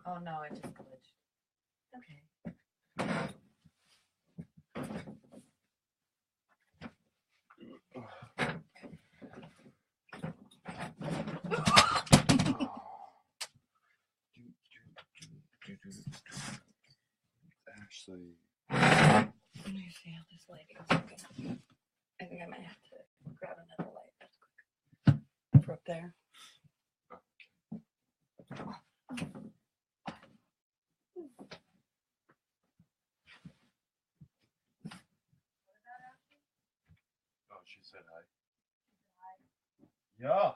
Oh no, I just glitched. Okay. Actually, Let me see how this lighting is looking. I think I might have to grab another light. That's quick. For up there. oh, she said hi. Yeah,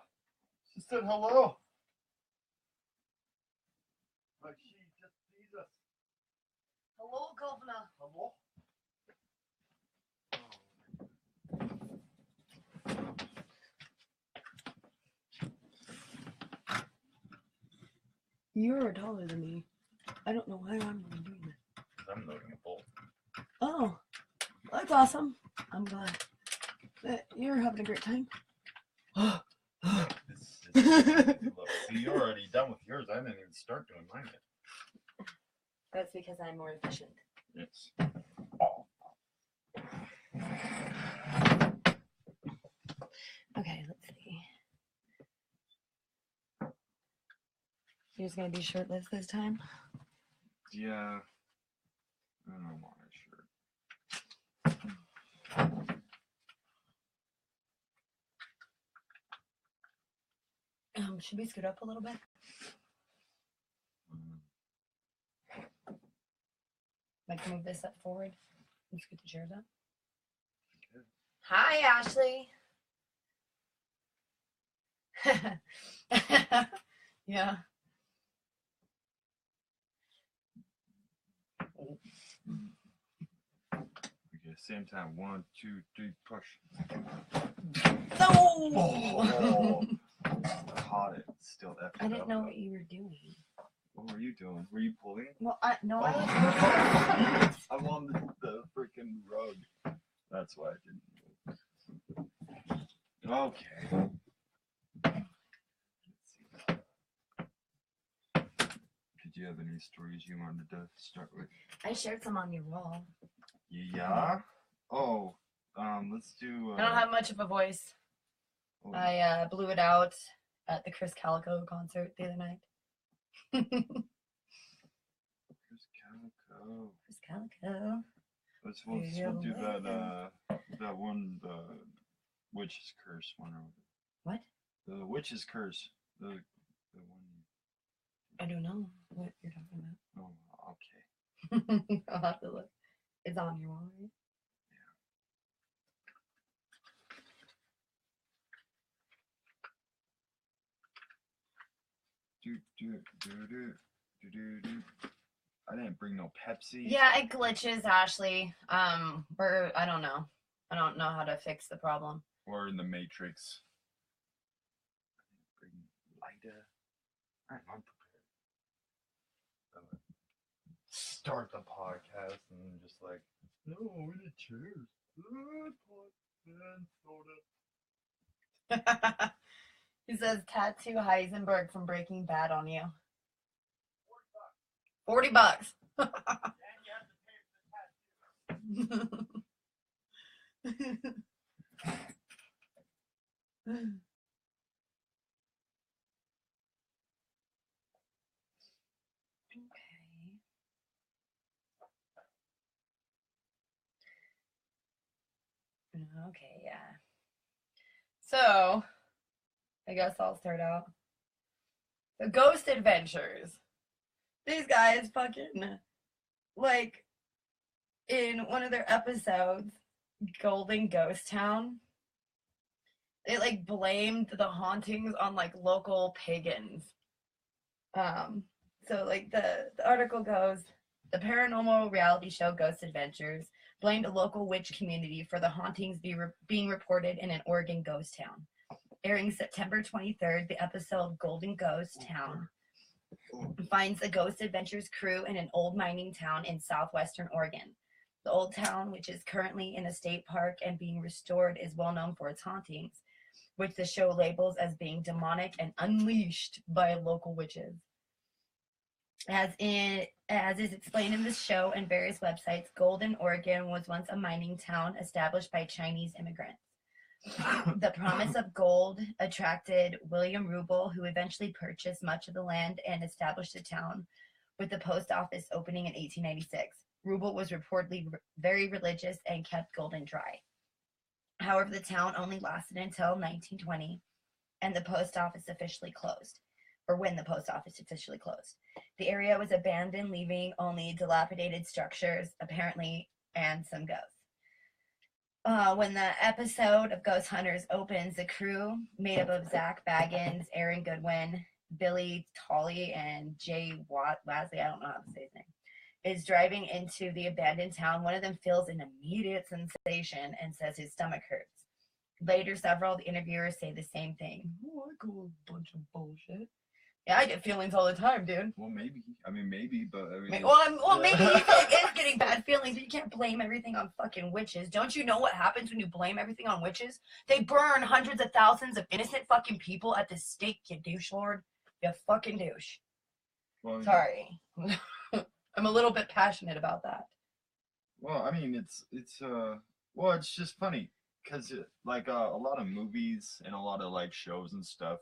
she said hello. Like she just sees us. Hello, Governor. Hello. You're taller than me. I don't know why I'm doing that. I'm loading a bolt. Oh, that's awesome. I'm glad that you're having a great time. Look, see, you're already done with yours. I didn't even start doing mine yet. That's because I'm more efficient. Yes. Okay, let's see. You're just gonna be shirtless this time? Yeah. I don't want a shirt. Should we scoot up a little bit? Like move this up forward and scoot the chairs up? Okay. Hi, Ashley. Yeah. Okay, same time. 1, 2, 3, push. No! Oh, caught it. Still effed I didn't up, know though. what you were doing. What were you doing? Were you pulling? Well, I was. I'm on the freaking rug. That's why I didn't move. Okay. Let's see. Did you have any stories you wanted to start with? I shared some on your wall. Yeah? Oh, let's do... I don't have much of a voice. Oh, I blew it out at the Chris Calico concert the other night. Chris Calico. Chris Calico. We'll do that one, the Witch's Curse one. What? The Witch's Curse. The one. I don't know what you're talking Oh, okay. about. I'll have to look. It's on your wall, right? I didn't bring no Pepsi. Yeah, it glitches, Ashley. I don't know. I don't know how to fix the problem. Or in the Matrix. I didn't bring Lida. I'm unprepared. Start the podcast and just like, no, we need chairs. Soda. He says tattoo Heisenberg from Breaking Bad on you. $40. And you have to pay for the tattoo. Okay, yeah. So, I guess I'll start out. The Ghost Adventures. These guys fucking, like, in one of their episodes, Golden Ghost Town, they, like, blamed the hauntings on, like, local pagans. So, like, the article goes, the paranormal reality show Ghost Adventures blamed a local witch community for the hauntings being reported in an Oregon ghost town. Airing September 23rd, the episode Golden Ghost Town finds the Ghost Adventures crew in an old mining town in southwestern Oregon. The old town, which is currently in a state park and being restored, is well known for its hauntings, which the show labels as being demonic and unleashed by local witches. As is explained in this show and various websites, Golden, Oregon was once a mining town established by Chinese immigrants. The promise of gold attracted William Rubel, who eventually purchased much of the land and established the town, with the post office opening in 1896. Rubel was reportedly very religious and kept Golden dry. However, the town only lasted until 1920, and the post office officially closed, or when the post office officially closed. The area was abandoned, leaving only dilapidated structures, apparently, and some ghosts. When the episode of Ghost Hunters opens, the crew, made up of Zach Baggins, Aaron Goodwin, Billy Tolley, and Jay Lasley, I don't know how to say his name, is driving into the abandoned town. One of them feels an immediate sensation and says his stomach hurts. Later, several of the interviewers say the same thing. Oh, I call a bunch of bullshit. Yeah, I get feelings all the time, dude. Well, maybe. I mean, maybe, but I mean, maybe he is getting bad feelings, but you can't blame everything on fucking witches. Don't you know what happens when you blame everything on witches? They burn hundreds of thousands of innocent fucking people at the stake, you douche lord. You fucking douche. Well, sorry. I'm a little bit passionate about that. Well, I mean, it's just funny because like a lot of movies and a lot of like shows and stuff.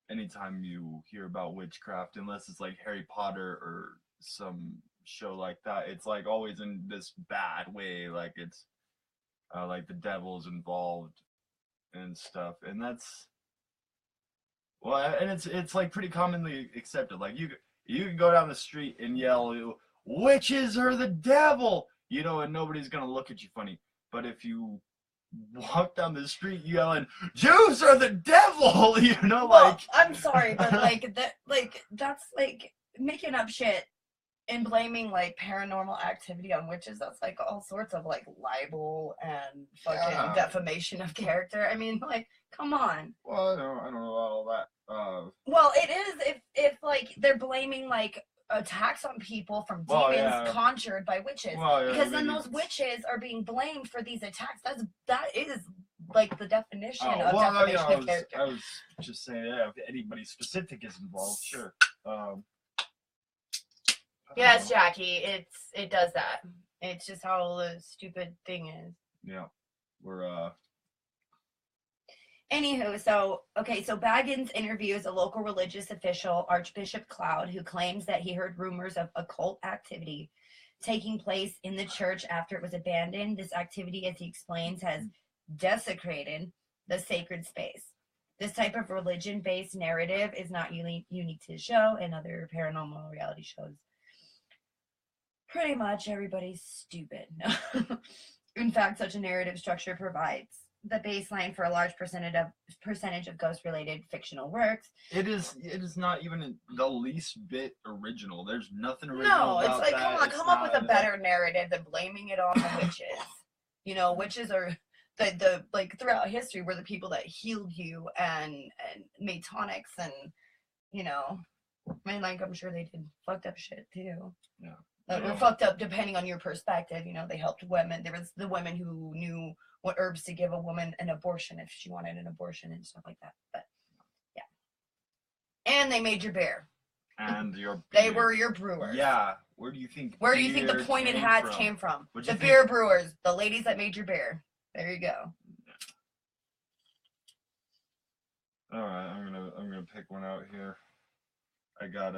Anytime you hear about witchcraft, unless it's like Harry Potter or some show like that, it's like always in this bad way, like it's like the devil's involved and stuff, and that's and it's like pretty commonly accepted. Like you can go down the street and yell, "Witches are the devil," and nobody's gonna look at you funny. But if you walk down the street yelling, "Jews are the devil," well, I'm sorry, but that's like making up shit and blaming like paranormal activity on witches. That's like all sorts of like libel and fucking defamation of character. I mean, like, come on. Well, I don't know all that. Well, it is if like they're blaming like attacks on people from demons conjured by witches, because then those witches are being blamed for these attacks. That is like the definition of defamation of character. I was just saying, if anybody specific is involved, sure. Yes, Jackie, it does that. It's just how the stupid thing is. Yeah, we're Anywho, so Baggins interviews a local religious official, Archbishop Cloud, who claims that he heard rumors of occult activity taking place in the church after it was abandoned. This activity, as he explains, has desecrated the sacred space. This type of religion-based narrative is not unique to the show and other paranormal reality shows. Pretty much everybody's stupid. In fact, such a narrative structure provides the baseline for a large percentage of ghost-related fictional works. It is not even the least bit original. There's nothing original about that. No, it's like, come up with a better like narrative than blaming it on the witches. Witches are the like throughout history were the people that healed you and made tonics and I mean, like, I'm sure they did fucked up shit too. Yeah. Were fucked up depending on your perspective. They helped women. There was the women who knew what herbs to give a woman an abortion if she wanted an abortion and stuff like that. But yeah, and they made your beer. And they were your brewers. Yeah. Where do you think the pointed hats came from? The beer brewers, the ladies that made your beer. There you go. All right, I'm gonna pick one out here. I got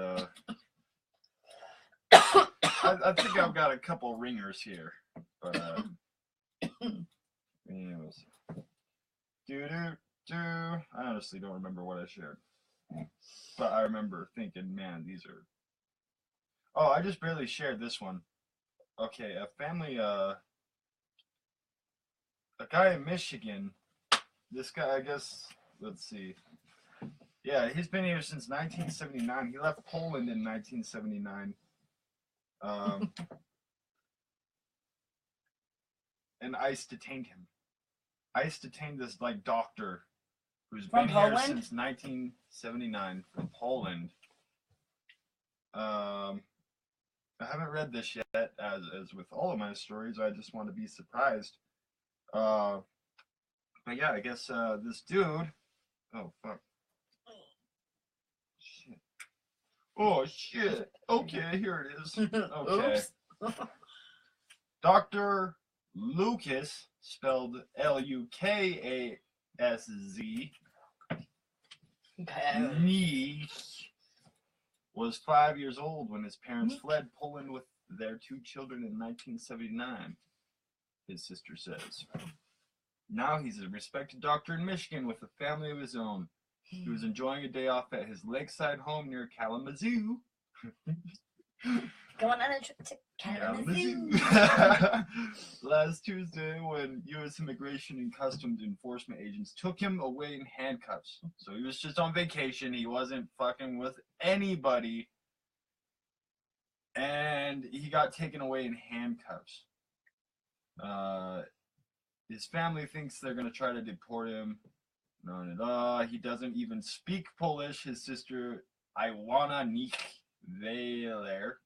I think I've got a couple ringers here, but anyways. I honestly don't remember what I shared, but I remember thinking, man, these are. Oh, I just barely shared this one. Okay, a guy in Michigan. This guy, I guess. Let's see. Yeah, he's been here since 1979. He left Poland in 1979. And ICE detained him. ICE detained this doctor who's been here since 1979 from Poland. I haven't read this yet, as with all of my stories. I just want to be surprised. But yeah, I guess this dude. Oh fuck. Shit. Oh shit. Okay, here it is. Okay. Oops. Dr. Lucas, spelled Lukaszz, Okay. was 5 years old when his parents fled Poland with their 2 children in 1979, his sister says. Now he's a respected doctor in Michigan with a family of his own. He was enjoying a day off at his lakeside home near Kalamazoo. Going on a trip to Kalamazoo. Last Tuesday, when U.S. Immigration and Customs Enforcement agents took him away in handcuffs. So he was just on vacation. He wasn't fucking with anybody. And he got taken away in handcuffs. His family thinks they're going to try to deport him. No. He doesn't even speak Polish. His sister, Iwana Nick-Wieler.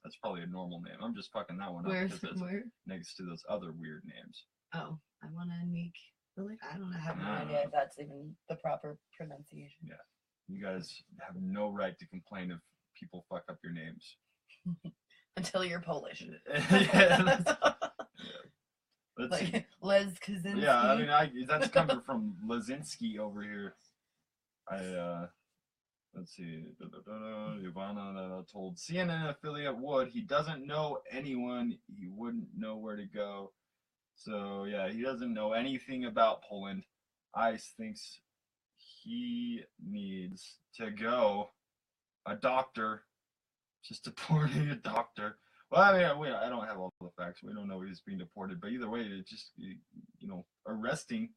That's probably a normal name. I'm just fucking that one up because it's next to those other weird names. Oh, Iwana Nick-Wieler? I don't have no idea if that's even the proper pronunciation. Yeah. You guys have no right to complain if people fuck up your names. Until you're Polish. Yeah. Like Les Kaczynski. Yeah, I mean, that's coming from Lazinski over here. Let's see. Ivana told CNN affiliate Wood he doesn't know anyone. He wouldn't know where to go. So yeah, he doesn't know anything about Poland. ICE thinks he needs to go. A doctor, just deporting a doctor. Well, I mean, I don't have all the facts. We don't know he's being deported, but either way, it's just arresting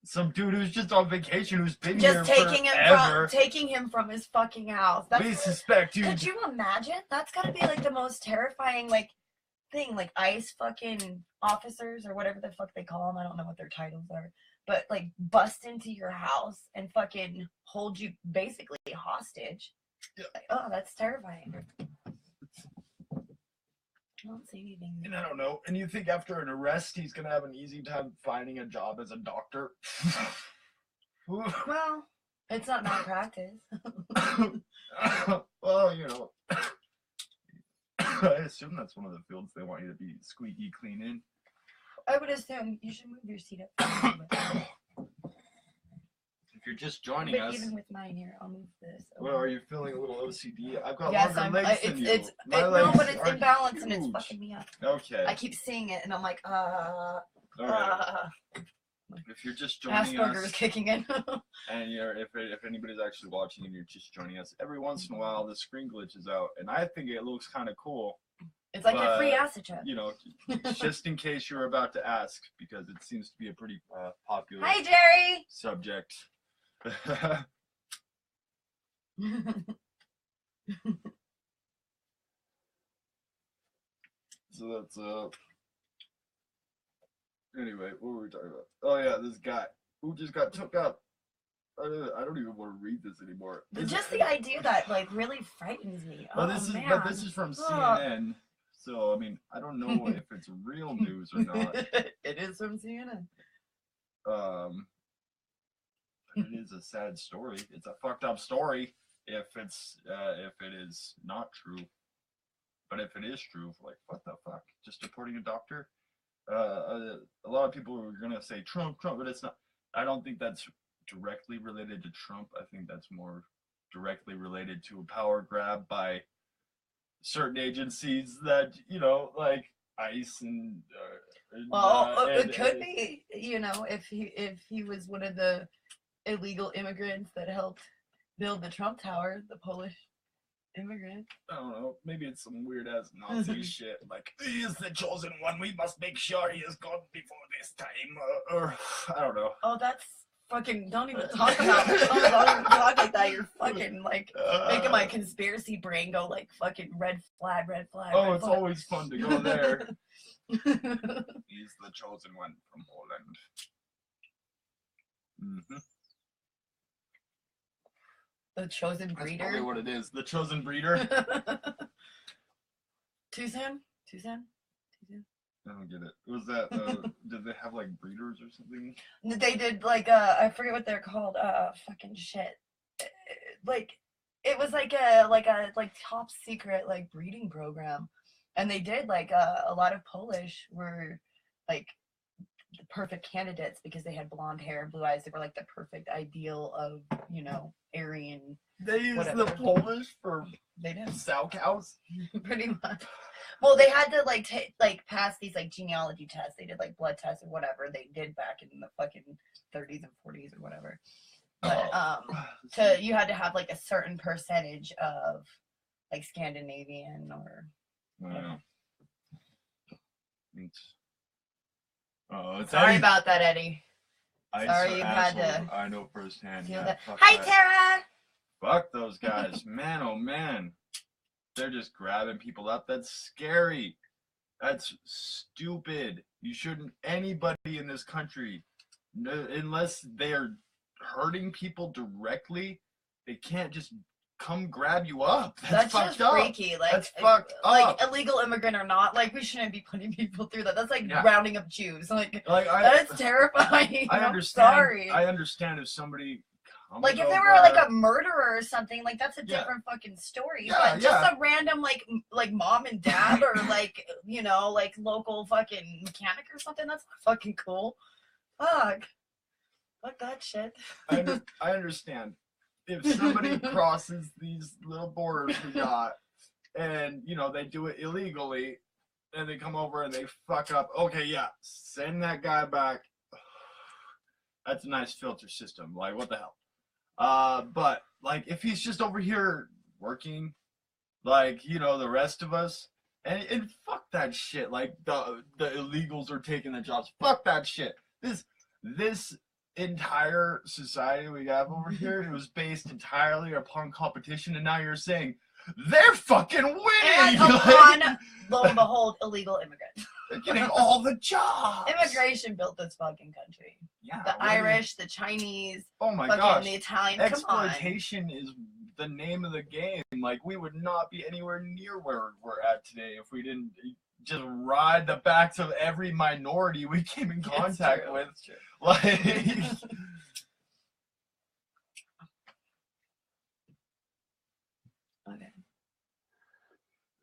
some dude who's just on vacation who's been just here forever. taking him from his fucking house. We suspect you. Could you imagine? That's gotta be like the most terrifying thing. Like ICE fucking officers or whatever the fuck they call them. I don't know what their titles are, but like bust into your house and fucking hold you basically hostage. Yeah. Like, oh, that's terrifying. I don't see anything. And I don't know. And you think after an arrest, he's gonna have an easy time finding a job as a doctor? Well, it's not malpractice. Well, I assume that's one of the fields they want you to be squeaky clean in. I would assume you should move your seat up. If you're just joining us, even with mine here, I'll move this. Well, are you feeling a little OCD? I've got yes, longer legs than you. No, but it's imbalanced and it's fucking me up. Okay. I keep seeing it and I'm like, Right. If you're just joining Asperger's us, kicking in. and if anybody's actually watching and you're just joining us, every once in a while the screen glitches out, and I think it looks kind of cool. It's like a free acid trip. Just in case you're about to ask, because it seems to be a pretty popular Hi, Jerry! subject. So that's anyway, what were we talking about? Oh yeah, this guy who just got took up. I don't even want to read this anymore. Just the idea that really frightens me. But this is from CNN. So I mean, I don't know if it's real news or not. It is from CNN. It is a sad story. It's a fucked up story if it is not true. But if it is true, like, what the fuck? Just deporting a doctor? A lot of people are gonna say Trump, but it's not. I don't think that's directly related to Trump. I think that's more directly related to a power grab by certain agencies that, like ICE and. It could be, if he was one of the illegal immigrants that helped build the Trump Tower, the Polish immigrant. I don't know. Maybe it's some weird ass Nazi shit. Like, he is the chosen one. We must make sure he is gone before this time. Or I don't know. Oh, that's fucking. Don't even talk about it. Don't even talk like that. You're fucking making my conspiracy brain go like fucking red flag, red flag. Oh, red it's flag. always fun to go there. He's the chosen one from Poland. Mm-hmm. The chosen breeder. That's probably what it is. The chosen breeder. Too soon? I don't get it. Was that? Did they have like breeders or something? They did I forget what they're called. Fucking shit. Like it was like a top secret like breeding program, and they did like a lot of Polish were like the perfect candidates because they had blonde hair, blue eyes. They were like the perfect ideal of Aryan. They use Whatever. the Polish for They did sow cows. pretty much. Well, they had to like pass these like genealogy tests. They did like blood tests or whatever they did back in the fucking 30s and 40s or whatever. But you had to have like a certain percentage of like Scandinavian or Wow. sorry about that, Eddie. Sorry you had to. I know firsthand. Feel Yeah, that. fuck Hi, that. Tara. Fuck those guys, man. Oh man, they're just grabbing people up. That's scary. That's stupid. You shouldn't. Anybody in this country, no, unless they are hurting people directly, they can't just come grab you up. That's fucked just up. freaky. Like that's fucked up. Like illegal immigrant or not, like we shouldn't be putting people through that. That's like rounding up Jews. Like that's terrifying. I understand. Sorry. I understand if somebody like if they were like a murderer or something, like that's a different fucking story. Yeah, but just a random like mom and dad or like like local fucking mechanic or something, that's not fucking cool. Fuck that shit. I understand. If somebody crosses these little borders we got and they do it illegally and they come over and they fuck up, okay, yeah, send that guy back. That's a nice filter system. Like, what the hell? But like if he's just over here working like the rest of us, and fuck that shit. Like the illegals are taking the jobs. Fuck that shit. This entire society we have over here, it was based entirely upon competition, and now you're saying they're fucking winning. And upon, lo and behold, illegal immigrants. They're getting all the jobs. Immigration built this fucking country. Yeah, the Irish, the Chinese, oh my gosh, the Italian. Exploitation is the name of the game. Like, we would not be anywhere near where we're at today if we didn't just ride the backs of every minority we came in contact with. Like, okay.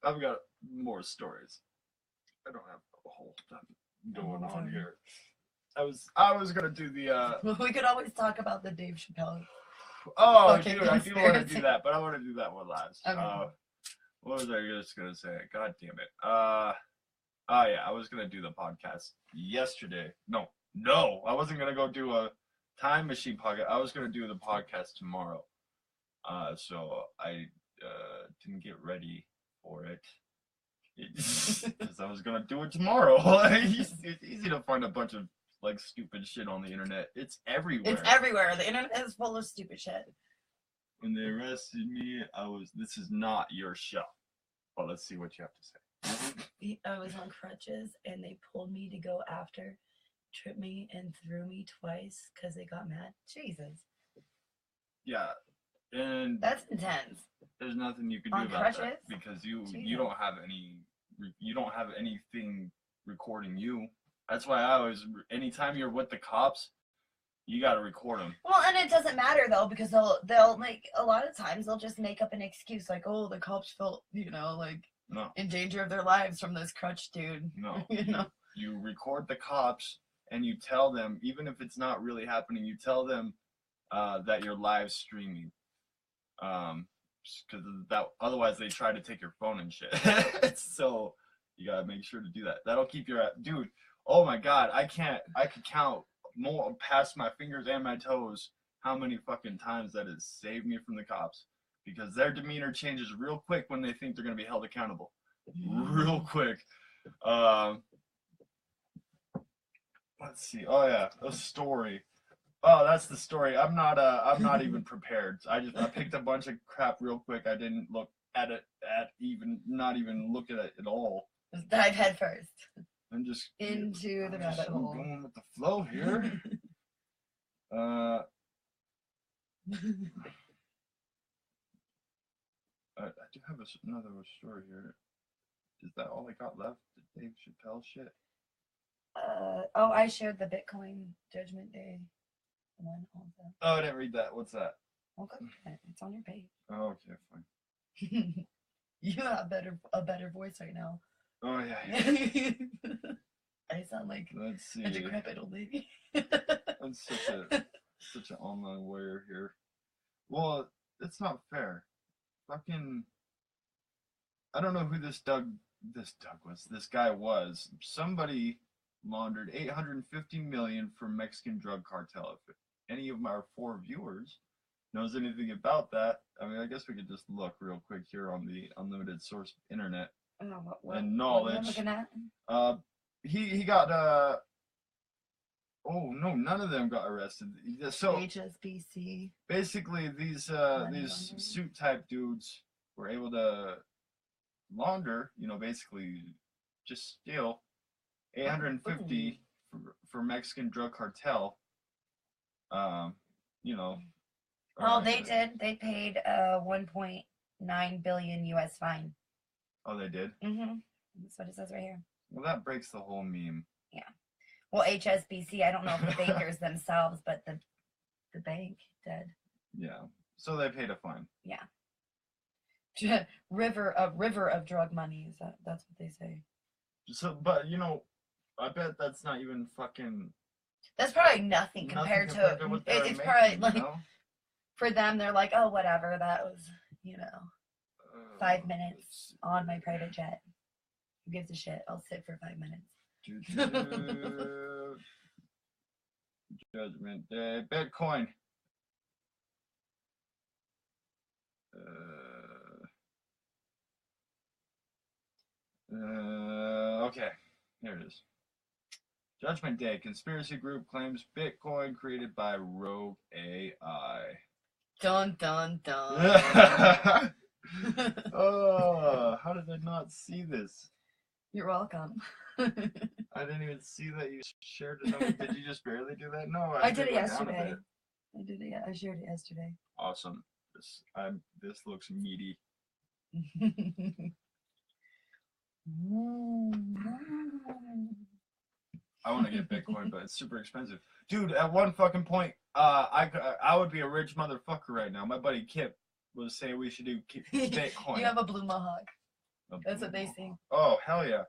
I've got more stories. I don't have a whole ton going on here. I was gonna do the we could always talk about the Dave Chappelle. Oh, dude, I do want to do that, but I want to do that one last. Okay. What was I just gonna say? God damn it. Oh yeah, I was gonna do the podcast yesterday. No, I wasn't gonna go do a time machine podcast. I was gonna do the podcast tomorrow. So I didn't get ready for it. Because I was gonna do it tomorrow. It's easy to find a bunch of like stupid shit on the internet. It's everywhere. It's everywhere. The internet is full of stupid shit. When they arrested me, this is not your show. Well, let's see what you have to say. I was on crutches and they pulled me to go after, tripped me and threw me twice because they got mad. Jesus. Yeah. And that's intense. There's nothing you can do about that because you don't have anything recording you. That's why I always, anytime you're with the cops, you got to record them. Well, and it doesn't matter though, because they'll make, a lot of times they'll just make up an excuse like, oh, the cops felt in danger of their lives from this crutch dude. No. You record the cops and you tell them, even if it's not really happening, you tell them that you're live streaming. Because otherwise they try to take your phone and shit. So you gotta make sure to do that. That'll keep your dude. Oh my god, I could count more past my fingers and my toes how many fucking times that has saved me from the cops, because their demeanor changes real quick when they think they're gonna be held accountable. Real quick. Let's see. Oh yeah, a story. Oh, that's the story. I'm not even prepared. I picked a bunch of crap real quick. I didn't look at it not even look at it at all. Just dive head first. I'm just into the rabbit hole. Going with the flow here. I do have another story here. Is that all I got left? The Dave Chappelle shit? I shared the Bitcoin Judgment Day one also. Oh, I didn't read that. What's that? Well, go get it. It's on your page. Oh, okay, fine. You have a better voice right now. Oh yeah. I sound like Let's see. a decrepit old lady. I'm such an online warrior here. Well, it's not fair. Fucking, I don't know who this guy was. Somebody laundered 850 million for Mexican drug cartel. If any of our 4 viewers knows anything about that, I mean, I guess we could just look real quick here on the unlimited source internet and knowledge. What am I looking at? He got oh no, none of them got arrested. So HSBC. basically, these suit type dudes were able to launder, basically just steal 850 for Mexican drug cartel. You know. Oh, they did. They paid 1.9 billion US fine. Oh, they did? Mm-hmm. That's what it says right here. Well, that breaks the whole meme. Yeah. Well, HSBC, I don't know if the bankers themselves, but the bank did. Yeah. So they paid a fine. Yeah. river of drug money. That's what they say. So, but I bet that's not even fucking. That's probably nothing compared to what it's making, probably like for them. They're like, oh, whatever. That was 5 minutes on my private jet. Who gives a shit? I'll sit for 5 minutes. Judgment Day. Bitcoin. Okay. Here it is. Judgment Day. Conspiracy group claims Bitcoin created by rogue AI. Dun dun dun. Oh, how did I not see this? You're welcome. I didn't even see that you shared it. Did you just barely do that? No, I did it yesterday. I did it. I shared it yesterday. Awesome. This looks meaty. I want to get Bitcoin, but it's super expensive, dude. At one fucking point, I would be a rich motherfucker right now. My buddy Kip was saying we should do Bitcoin. You have a blue mohawk. That's what they sing. Oh hell yeah!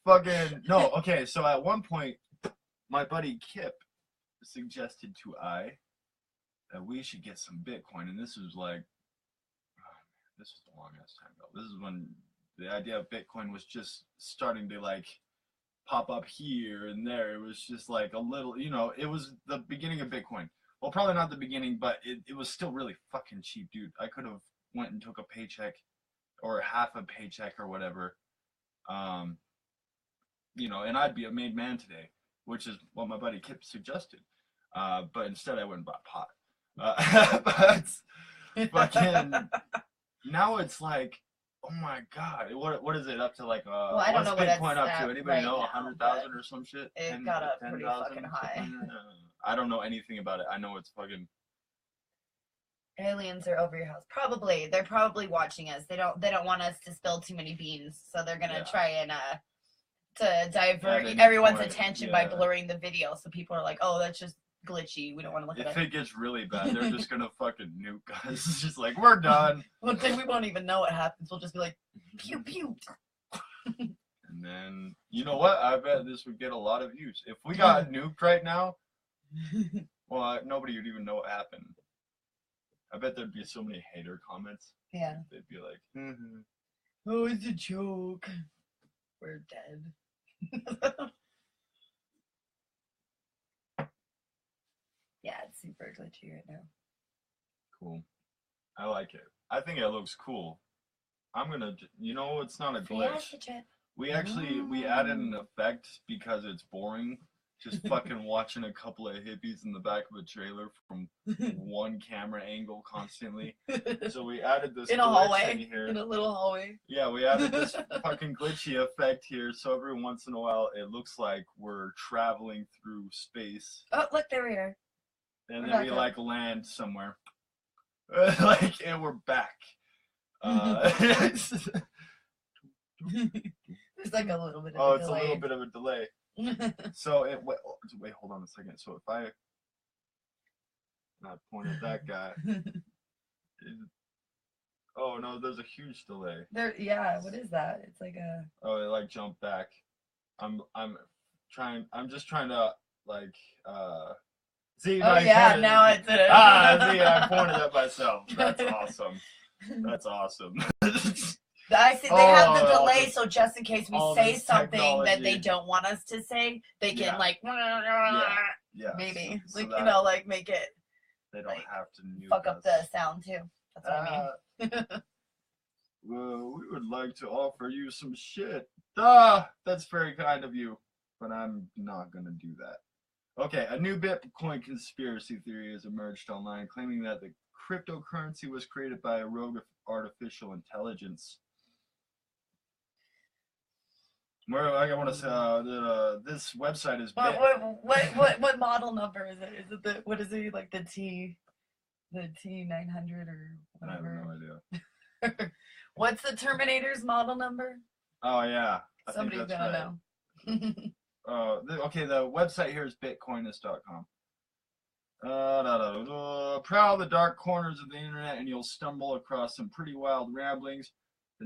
Fucking no. Okay, so at one point, my buddy Kip suggested to that we should get some Bitcoin, and this was like, this was a long ass time ago. This is when the idea of Bitcoin was just starting to like pop up here and there. It was just like a little, it was the beginning of Bitcoin. Well, probably not the beginning, but it was still really fucking cheap, dude. I could have went and took a paycheck or half a paycheck or whatever, and I'd be a made man today, which is what my buddy Kip suggested. But instead I went and bought pot. But fucking now it's like, oh my god, what is it up to like? Well, I don't know what Bitcoin up to. Anybody right know? now, 100,000 or some shit? It got up pretty fucking high. I don't know anything about it. I know it's fucking. Aliens are over your house. Probably. They're probably watching us. They don't want us to spill too many beans, so they're gonna try and to divert everyone's attention by blurring the video, so people are like, oh, that's just glitchy. We don't want to look at it. If it gets really bad, they're just gonna fucking nuke us. It's just like, we're done. Well, then we won't even know what happens. We'll just be like, pew pew. And then, you know what? I bet this would get a lot of views. If we got nuked right now, well, nobody would even know what happened. I bet there'd be so many hater comments. Yeah. They'd be like, oh, it's a joke. We're dead. Yeah, it's super glitchy right now. Cool. I like it. I think it looks cool. I'm gonna, it's not a glitch. We added an effect because it's boring. Just fucking watching a couple of hippies in the back of a trailer from one camera angle constantly. So we added this in a hallway here. In a little hallway. Yeah, we added this fucking glitchy effect here. So every once in a while, it looks like we're traveling through space. Oh, look, there we are. And then we like land somewhere. And we're back. There's like a little bit of a delay. It's a little bit of a delay. So wait, hold on a second. So if I And I point at that guy. Oh no, there's a huge delay. Yeah, what is that? It's like a. Oh, it like jumped back. I'm just trying to like see Oh my yeah, pointed, now it did it. see I pointed at myself. That's awesome. That's awesome. I see they have the Oh, delay, so just in case we all say this something that they technology. don't want us to say, they can Yeah. like Yeah. maybe So like that like make it they don't like, have to nuke fuck up us. the sound too. That's what I mean. Well, we would like to offer you some shit. Ah, that's very kind of you, but I'm not gonna do that. Okay, a new Bitcoin conspiracy theory has emerged online, claiming that the cryptocurrency was created by a rogue artificial intelligence. Where I want to say that this website is. What model number is it? Is it the what is it like the T900 or I have whatever? no idea. What's the Terminator's model number? Oh yeah, Somebody's I think gonna that's right. know. Okay, the website here is bitcoinist.com. Prowl the dark corners of the internet and you'll stumble across some pretty wild ramblings. The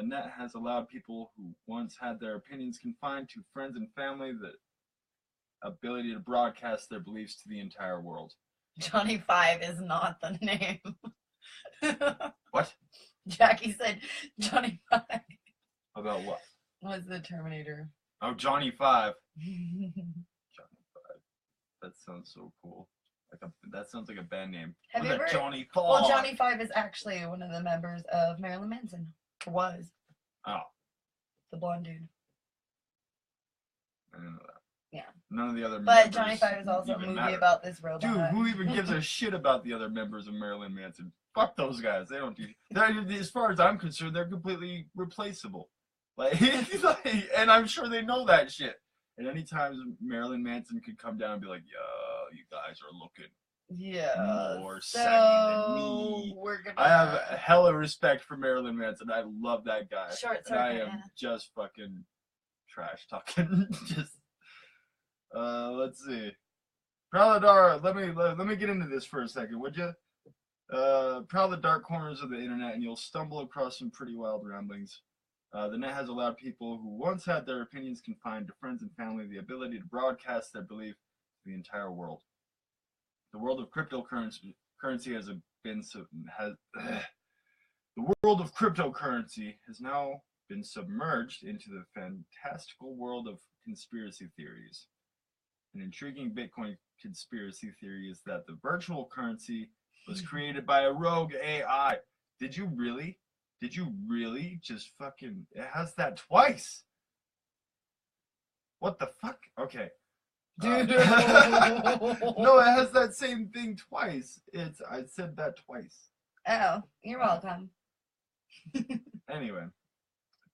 net has allowed people who once had their opinions confined to friends and family the ability to broadcast their beliefs to the entire world. Johnny 5 is not the name. What? Jackie said Johnny 5 About what? was the Terminator. Oh, Johnny 5. Johnny 5. That sounds so cool. That sounds like a band name. Have you ever? Johnny 5. Well, Johnny 5 is actually one of the members of Marilyn Manson. Or was. Oh. The blonde dude. I didn't know that. Yeah. None of the other But members Johnny 5 is also a even movie matter. about this robot. Dude, who even gives a shit about the other members of Marilyn Manson? Fuck those guys. They don't do. As far as I'm concerned, they're completely replaceable. Like, and I'm sure they know that shit. And anytime Marilyn Manson could come down and be like, "Yo, you guys are looking more saggy than me." I have hella respect for Marilyn Manson. I love that guy. Short and I circuit, am just fucking trash talking. Just let's see. Praladar, let me get into this for a second, would you? Prowl the dark corners of the internet and you'll stumble across some pretty wild ramblings. The net has allowed people who once had their opinions confined to friends and family the ability to broadcast their belief to the entire world. The world of cryptocurrency the world of cryptocurrency has now been submerged into the fantastical world of conspiracy theories. An intriguing Bitcoin conspiracy theory is that the virtual currency was created by a rogue AI. Did you really just fucking... It has that twice. What the fuck? Okay. No, it has that same thing twice. I said that twice. Oh, you're welcome. Anyway,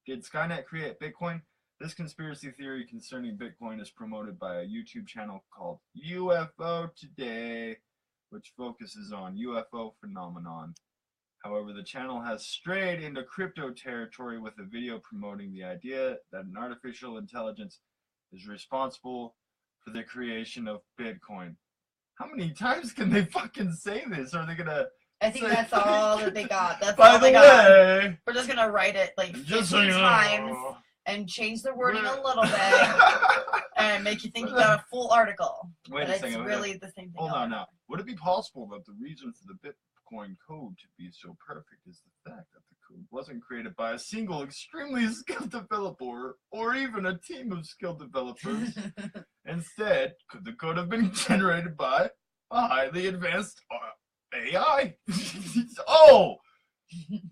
did Skynet create Bitcoin? This conspiracy theory concerning Bitcoin is promoted by a YouTube channel called UFO Today, which focuses on UFO phenomenon. However, the channel has strayed into crypto territory with a video promoting the idea that an artificial intelligence is responsible for the creation of Bitcoin. How many times can they fucking say this? Are they gonna... I think that's all that they got. That's By all the they way, got. We're just gonna write it like 50 just so you times know, and change the wording a little bit and make you think you got a full article. Wait but a it's second. really the same thing. Hold on now. Would it be possible that the reason for the Bitcoin code to be so perfect is the fact that the code wasn't created by a single extremely skilled developer or even a team of skilled developers? Instead, could the code have been generated by a highly advanced AI? Oh!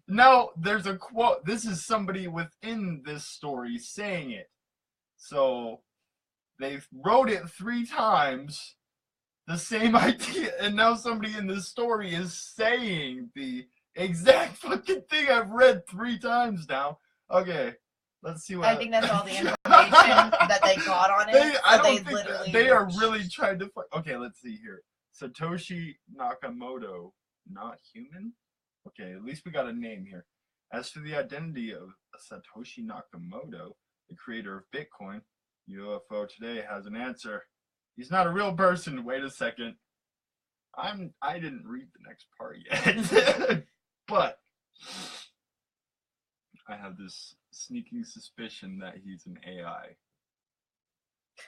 Now, there's a quote. This is somebody within this story saying it. So, they wrote it 3 times, the same idea, and now somebody in this story is saying the exact fucking thing I've read 3 times now. Okay, let's see what... I think that's all the information that they got on it. I don't think they are really trying to... Okay, let's see here. Satoshi Nakamoto, not human? Okay, at least we got a name here. As for the identity of Satoshi Nakamoto, the creator of Bitcoin, UFO Today has an answer. He's not a real person. Wait a second. I didn't read the next part yet, but I have this sneaking suspicion that he's an AI.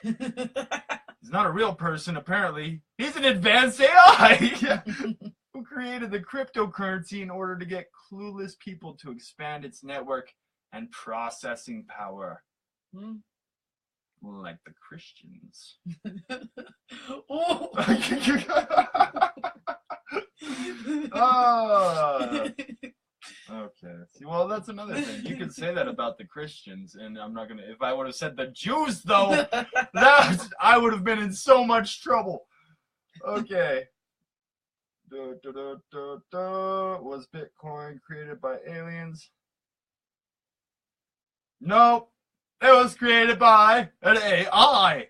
He's not a real person, apparently. He's an advanced AI who created the cryptocurrency in order to get clueless people to expand its network and processing power. Like the Christians. Oh. Okay. See, well, that's another thing. You could say that about the Christians, and I'm not gonna. If I would have said the Jews, though, I would have been in so much trouble. Okay. Was Bitcoin created by aliens? Nope. It was created by an AI.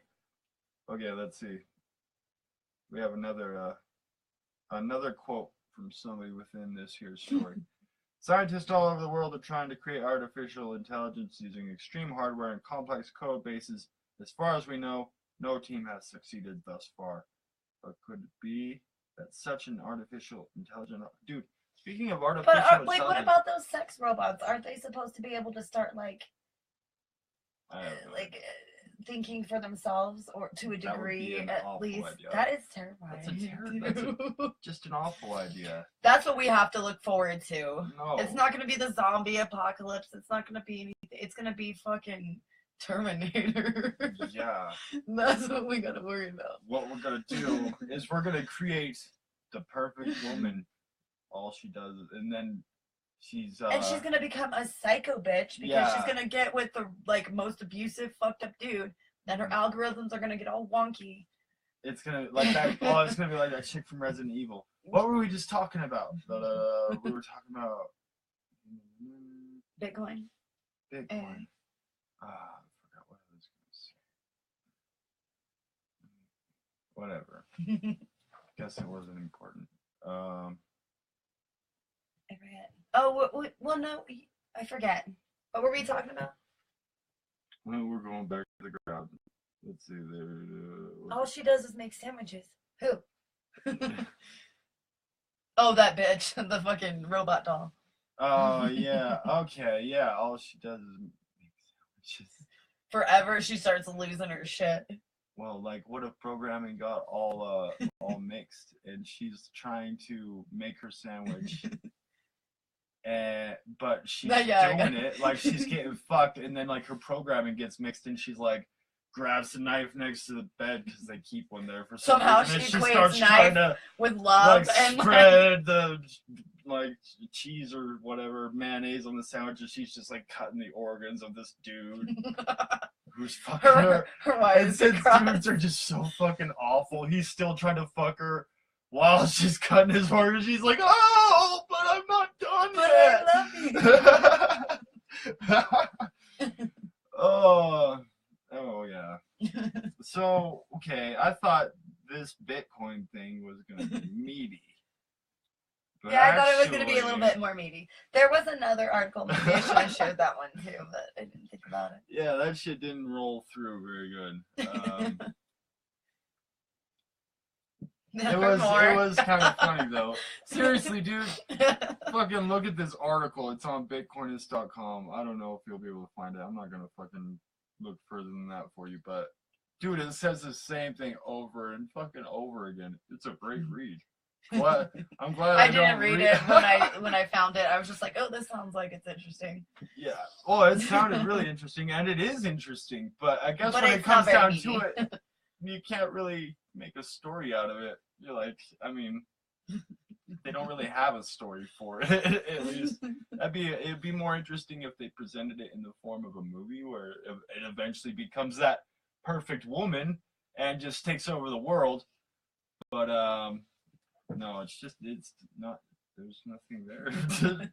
Okay, let's see. We have another quote from somebody within this here story. Scientists all over the world are trying to create artificial intelligence using extreme hardware and complex code bases. As far as we know, no team has succeeded thus far. But could it be that such an artificial intelligence... Dude, speaking of artificial intelligence... But what about those sex robots? Aren't they supposed to be able to start, thinking for themselves, or to a degree at least? Idea. That is terrifying. That's just an awful idea. That's what we have to look forward to. No. It's not going to be the zombie apocalypse. It's not going to be anything. It's going to be fucking Terminator. Yeah. That's what we got to worry about. What we're going to do is we're going to create the perfect woman. All she does, and then she's gonna become a psycho bitch because she's gonna get with the most abusive, fucked up dude. Then her algorithms are gonna get all wonky. It's gonna like that. Oh, it's gonna be like that chick from Resident Evil. What were we just talking about? We were talking about Bitcoin. Bitcoin. I forgot what I was gonna say. Whatever. Guess it wasn't important. I forget. Oh, well, no, I forget. What were we talking about? Well, we're going back to the ground. Let's see. All she does is make sandwiches. Who? Oh, that bitch. The fucking robot doll. Oh, yeah. Okay, yeah. All she does is make sandwiches. Forever, she starts losing her shit. Well, what if programming got all mixed and she's trying to make her sandwich, but she's doing it like she's getting fucked, and then her programming gets mixed, and she's grabs the knife next to the bed because they keep one there for some somehow reason. She equates knife with love and spread the cheese or whatever mayonnaise on the sandwich, and she's just cutting the organs of this dude. Who's fucking her and since dudes are just so fucking awful, he's still trying to fuck her while she's cutting his organs. She's like, oh, but I'm not done yet. I love you. Oh yeah. So, okay, I thought this Bitcoin thing was going to be meaty. But yeah, I thought it was going to be a little bit more meaty. There was another article. Maybe I should have shared that one too, but I didn't think about it. Yeah, that shit didn't roll through very good. It was kind of funny though. Seriously, dude, fucking look at this article. It's on bitcoinist.com. I don't know if you'll be able to find it. I'm not gonna fucking look further than that for you, but dude, it says the same thing over and fucking over again. It's a great read. What? I'm glad I didn't read it when I found it. I was just like, oh, this sounds like it's interesting. Yeah. Well, it sounded really interesting, and it is interesting. But I guess when it comes down to it, you can't really make a story out of it. You're like, I mean, they don't really have a story for it. At least it'd be more interesting if they presented it in the form of a movie where it eventually becomes that perfect woman and just takes over the world. But no, it's not. There's nothing there to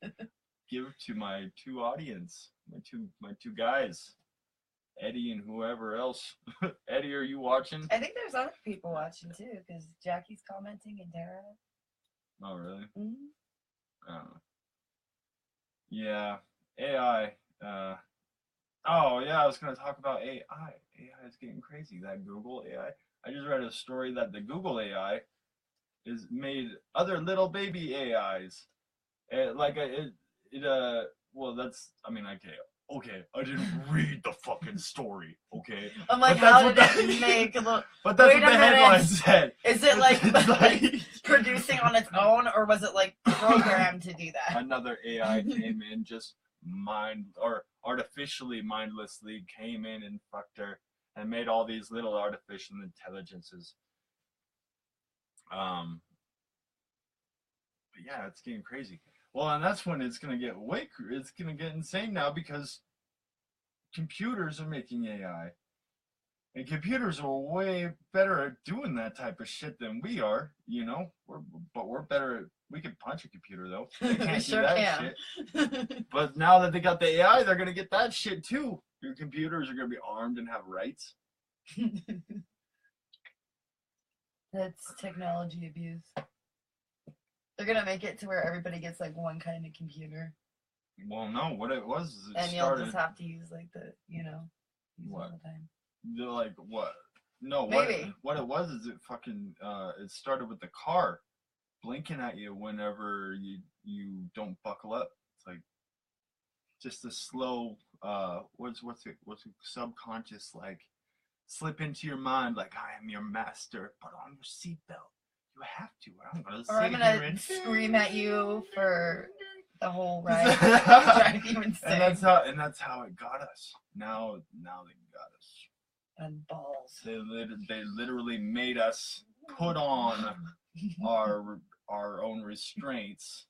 give to my two audience, my two guys, Eddie and whoever else. Eddie, are you watching? I think there's other people watching too, because Jackie's commenting and Tara. Oh really? Mm-hmm. I don't know. Yeah, AI. Oh yeah, I was gonna talk about AI. AI is getting crazy. That Google AI. I just read a story that the Google AI is made other little baby AIs. Well, that's, I mean, okay, I didn't read the fucking story, okay? I'm like, But that's how what did the- it make a little... But that's Wait what a the headline minute. said. Is it like, It's like producing on its own, or was it like programmed to do that? another AI came in, just artificially mindlessly came in and fucked her and made all these little artificial intelligences. But yeah, it's getting crazy. Well, and that's when it's gonna get it's gonna get insane now, because computers are making AI. And computers are way better at doing that type of shit than we are, you know? We're better at, we can punch a computer though. They We can't sure do that can. shit. But now that they got the AI, they're gonna get that shit too. Your computers are gonna be armed and have rights. That's technology abuse. They're gonna make it to where everybody gets like one kind of computer, Well, no, what it was is it and you'll started. just have to use like the, use it What? all the time. They're like, what? No, Maybe. what it was is it fucking it started with the car blinking at you whenever you don't buckle up. It's like just a slow what's it subconscious, like, slip into your mind, like, I am your master, put on your seatbelt. You have to. I'm gonna Or I'm sit gonna here and scream at you for the whole ride, drive you insane. and that's how it got us. Now they got us. And balls. They literally made us put on our own restraints,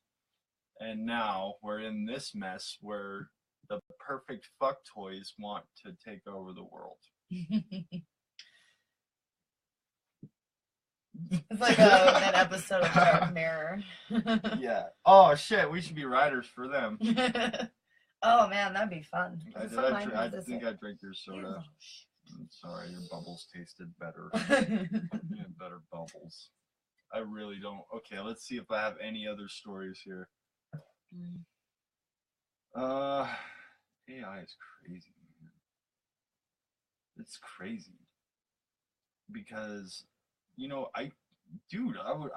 and now we're in this mess where the perfect fuck toys want to take over the world. It's like that episode of Dark Mirror. Yeah. Oh shit, we should be writers for them. Oh man, that'd be fun. I think I drank your soda. I'm sorry, your bubbles tasted better. You had better bubbles. I really don't. Okay, let's see if I have any other stories here. AI is crazy, man. It's crazy. Because, I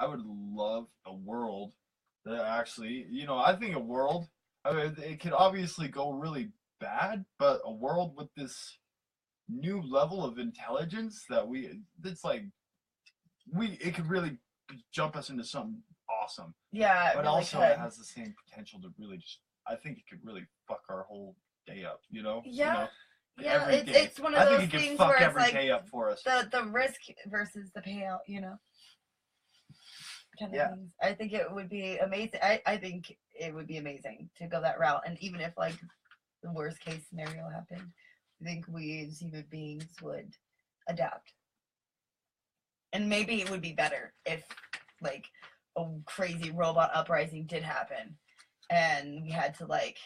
would love a world that actually, I think a world, I mean, it could obviously go really bad, but a world with this new level of intelligence it could really jump us into something awesome. Yeah, but really also could. It has the same potential to really I think it could really fuck our whole day up, Yeah. Yeah, every day. it's one of those things where it's every like day up for us. the risk versus the payout, kind of things. I think it would be amazing. I think it would be amazing to go that route, and even if like the worst case scenario happened, I think we as human beings would adapt. And maybe it would be better if like a crazy robot uprising did happen and we had to like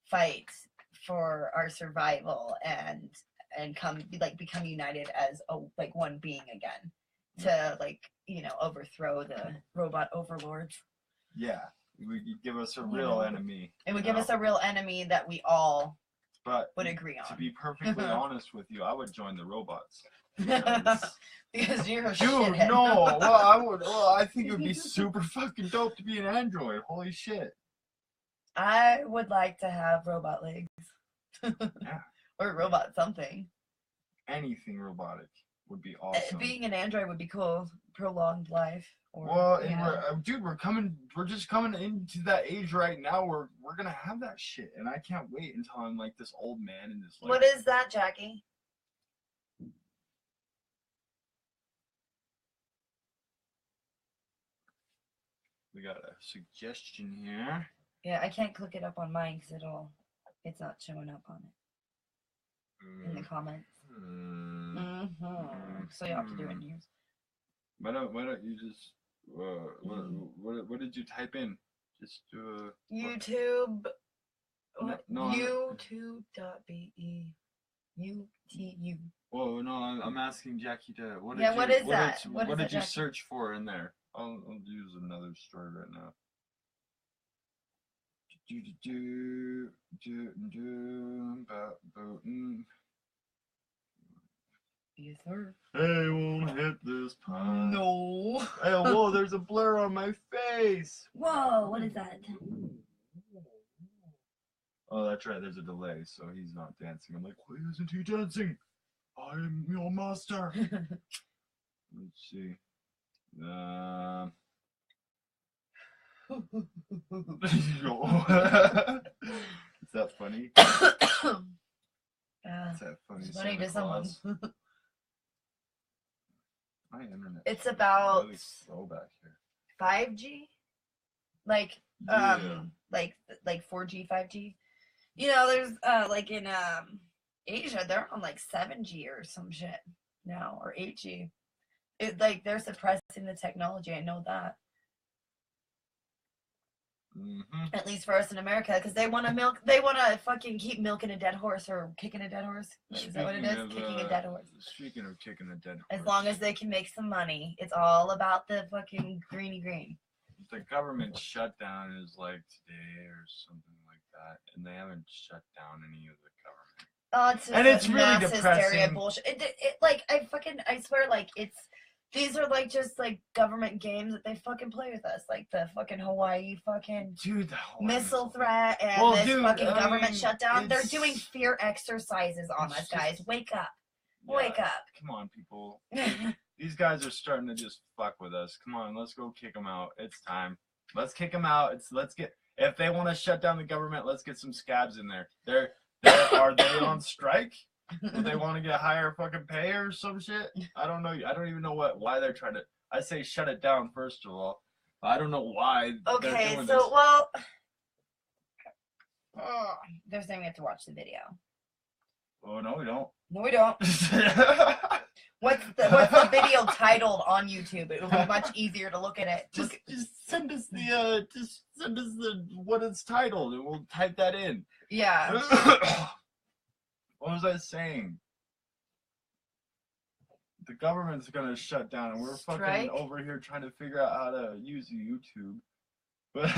fight for our survival and become united as one being again to overthrow the robot overlords. Yeah, it would give us a real enemy. It would give us a real enemy that we all would agree on. To be perfectly honest with you, I would join the robots. Because you're a dude, shithead. No. I think it would be super fucking dope to be an android. Holy shit. I would like to have robot legs. Yeah. Or robot something. Anything robotic would be awesome. Being an android would be cool. Prolonged life. We're just coming into that age right now where we're gonna have that shit, and I can't wait until I'm like this old man in this. Like, what is that, Jackie? We got a suggestion here. Yeah, I can't click it up on mine because it's not showing up on it in the comments. So you have to do it in yours. Why don't you just what did you type in? Just YouTube. No, YouTube.be. UTU. Whoa, no, I'm asking Jackie to. What did you search for in there? I'll use another story right now. Yes, sir. Hey, won't hit this pie. No. Hey, whoa, there's there's a blur on my face. Whoa, what is that? Oh, that's right. There's a delay, so he's not dancing. I'm like, why isn't he dancing? I am your master. Let's see. Is that funny? Is that funny? It's funny Santa to someone. Claus? My internet. It's about really slow back here. 5G, like Yeah. like 4G, 5G. You know, there's like in Asia, they're on like 7G or some shit now, or 8G. It like they're suppressing the technology. I know that. Mm-hmm. At least for us in America, because they want to fucking keep milking a dead horse or kicking a dead horse. Is that what it is? Kicking a dead horse. Speaking of kicking a dead horse. As long as they can make some money, it's all about the fucking greeny green. The government shutdown is like today or something like that, and they haven't shut down any of the government. Oh, it's just and it's a really mass hysteria depressing. bullshit. It like I swear, like these are like just like government games that they fucking play with us, like the fucking Hawaii fucking Dude, the missile threat and this fucking government shutdown. They're it's- doing fear exercises on it's us, guys. just- Wake up. Yeah, Wake up. Come on, people. These guys are starting to just fuck with us. Come on, let's go kick them out. It's time. Let's kick them out. If they want to shut down the government, let's get some scabs in there. Are they on strike? Do they want to get higher fucking pay or some shit? I don't know. I don't even know why they're trying to. I say shut it down first of all. I don't know why. Okay, they're doing so this. well, they're saying we have to watch the video. Oh no, we don't. No, we don't. What's the video titled on YouTube? It will be much easier to look at it. Just send us the what it's titled, and we'll type that in. Yeah. What was I saying? The government's gonna shut down, and we're fucking over here trying to figure out how to use YouTube. But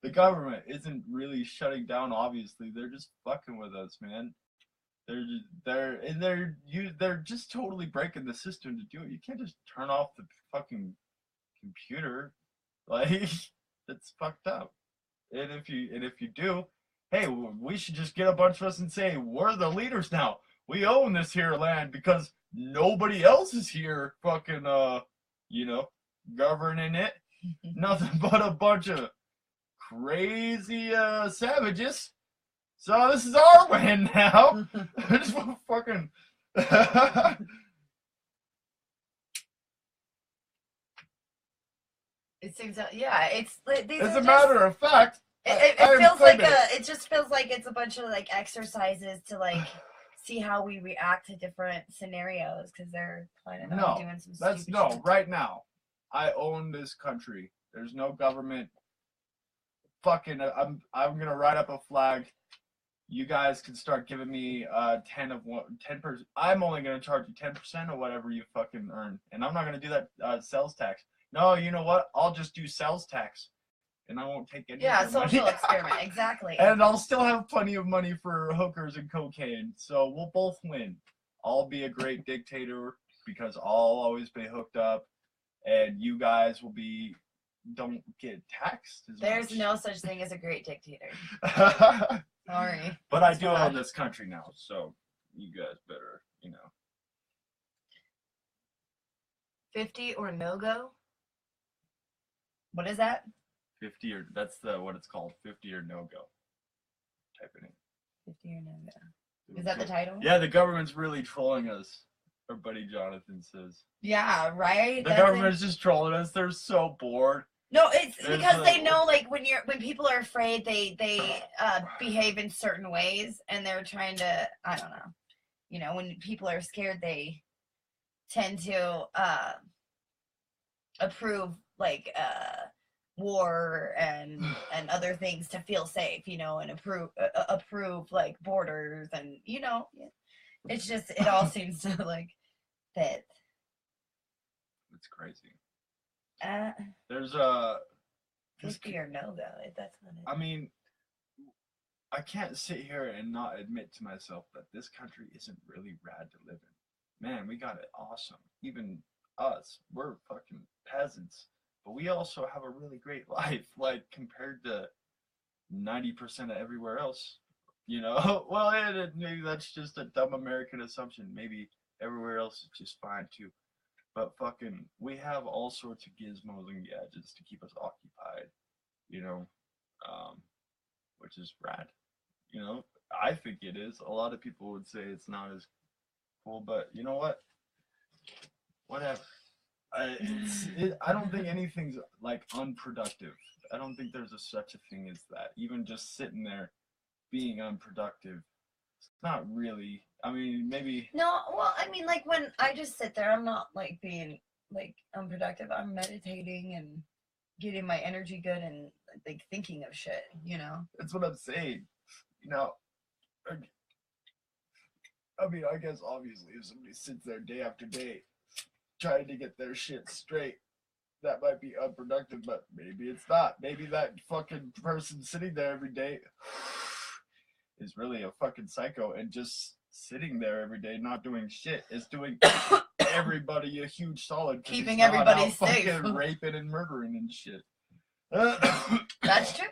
the government isn't really shutting down. Obviously, they're just fucking with us, man. They're just totally breaking the system to do it. You can't just turn off the fucking computer, like it's fucked up. And if you do, hey, we should just get a bunch of us and say we're the leaders now. We own this here land because nobody else is here fucking governing it. Nothing but a bunch of crazy savages. So this is our land now. I just want to fucking It seems yeah, it's these as are a matter of fact, it feels like it just feels like it's a bunch of like exercises to like see how we react to different scenarios because they're planning on doing some stupid shit. Right now I own this country. There's no government. Fucking I'm gonna write up a flag. You guys can start giving me 10%. I'm only gonna charge you 10% of whatever you fucking earn, and I'm not gonna do that sales tax. No, you know what? I'll just do sales tax, and I won't take any. Yeah, social experiment, exactly. And I'll still have plenty of money for hookers and cocaine, so we'll both win. I'll be a great dictator because I'll always be hooked up, and you guys don't get taxed as There's much. no such thing as a great dictator. Sorry. But I do own this country now, so you guys better, 50 or no go? What is that? 50 or that's what it's called. 50 or no go. Type it in. 50 or no go. Is that the title? Yeah, the government's really trolling us. Our buddy Jonathan says. Yeah, right. The government's just trolling us. They're so bored. No, it's because they know, like, when people are afraid, they behave in certain ways, and they're trying to, I don't know, when people are scared, they tend to approve like war and other things to feel safe, and approve like borders and it's just it all seems to like fit. It's crazy. There's 50 or no though. That's not it. I mean, I can't sit here and not admit to myself that this country isn't really rad to live in. Man, we got it awesome. Even us. We're fucking peasants, but we also have a really great life, like compared to 90% of everywhere else. You know, well, maybe that's just a dumb American assumption. Maybe everywhere else is just fine too. But fucking, we have all sorts of gizmos and gadgets to keep us occupied. You know, um, which is rad. You know, I think it is. A lot of people would say it's not as cool, but you know what? Whatever. I don't think anything's like unproductive. I don't think there's such a thing as that. Even just sitting there being unproductive, it's not really. I mean, maybe. No, well, I mean, like when I just sit there, I'm not like being like unproductive. I'm meditating and getting my energy good and like thinking of shit, you know? That's what I'm saying. You know, I mean, I guess obviously if somebody sits there day after day trying to get their shit straight, that might be unproductive, but maybe it's not. Maybe that fucking person sitting there every day is really a fucking psycho, and just sitting there every day not doing shit is doing everybody a huge solid. Keeping everybody safe. safe. Fucking raping and murdering and shit. That's true.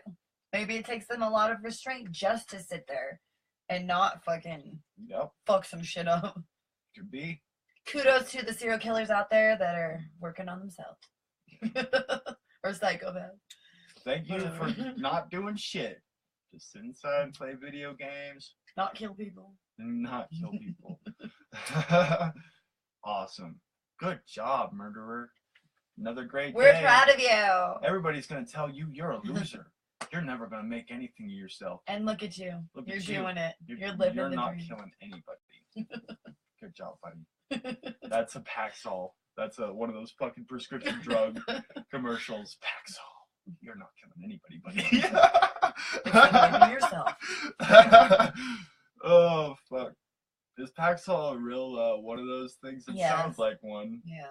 Maybe it takes them a lot of restraint just to sit there and not fucking fuck some shit up. Could be. Kudos to the serial killers out there that are working on themselves. Or psychopaths. Thank you for not doing shit. Just sit inside and play video games. Not kill people. Not kill people. Awesome. Good job, murderer. Another great We're day. proud of you. Everybody's going to tell you you're a loser. You're never going to make anything of yourself. And look at you. You're doing it. You're living the dream. You're not killing anybody. Good job, buddy. That's a Paxol. That's one of those fucking prescription drug commercials. Paxol. You're not killing anybody, buddy. Except maybe yourself. Oh, fuck. Is Paxol a real one of those things? It sounds like one. Yeah.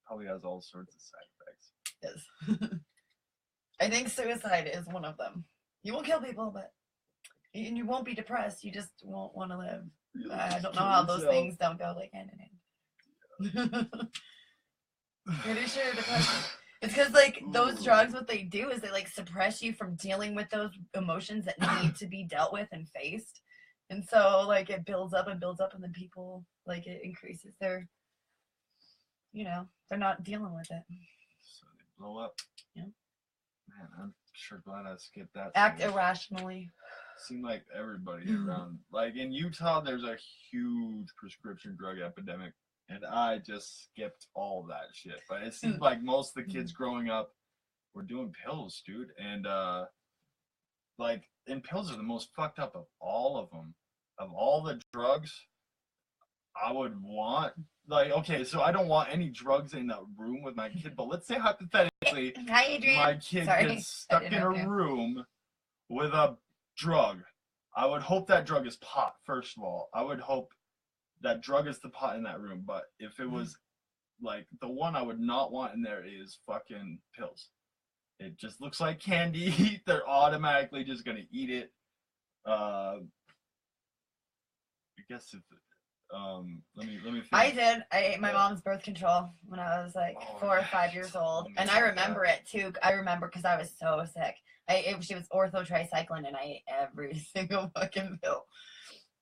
Probably has all sorts of side effects. Yes. I think suicide is one of them. You won't kill people, but you won't be depressed. You just won't want to live. I don't know how those things don't go like hand in hand. Pretty sure depression. It's because like those drugs, what they do is they like suppress you from dealing with those emotions that need to be dealt with and faced. And so like it builds up and builds up, and then people like it increases their, you know, they're not dealing with it. So they blow up. Yeah. Man, I'm sure glad I skipped that. Act irrationally. Seemed like everybody around, like in Utah, there's a huge prescription drug epidemic, and I just skipped all that shit. But it seemed like most of the kids growing up were doing pills, dude, and and pills are the most fucked up of all of them. Of all the drugs, I would want, like, okay, so I don't want any drugs in a room with my kid, but let's say hypothetically, my kid gets stuck in a room with a drug. I would hope that drug is pot, first of all. I would hope that drug is the pot in that room, but if it was, like, the one I would not want in there is fucking pills. It just looks like candy. They're automatically just gonna eat it. I guess if let me think. I ate my mom's birth control when I was like 4 or 5 years old, and I remember it too. I remember because I was so sick. She was orthotricycline, and I ate every single fucking pill.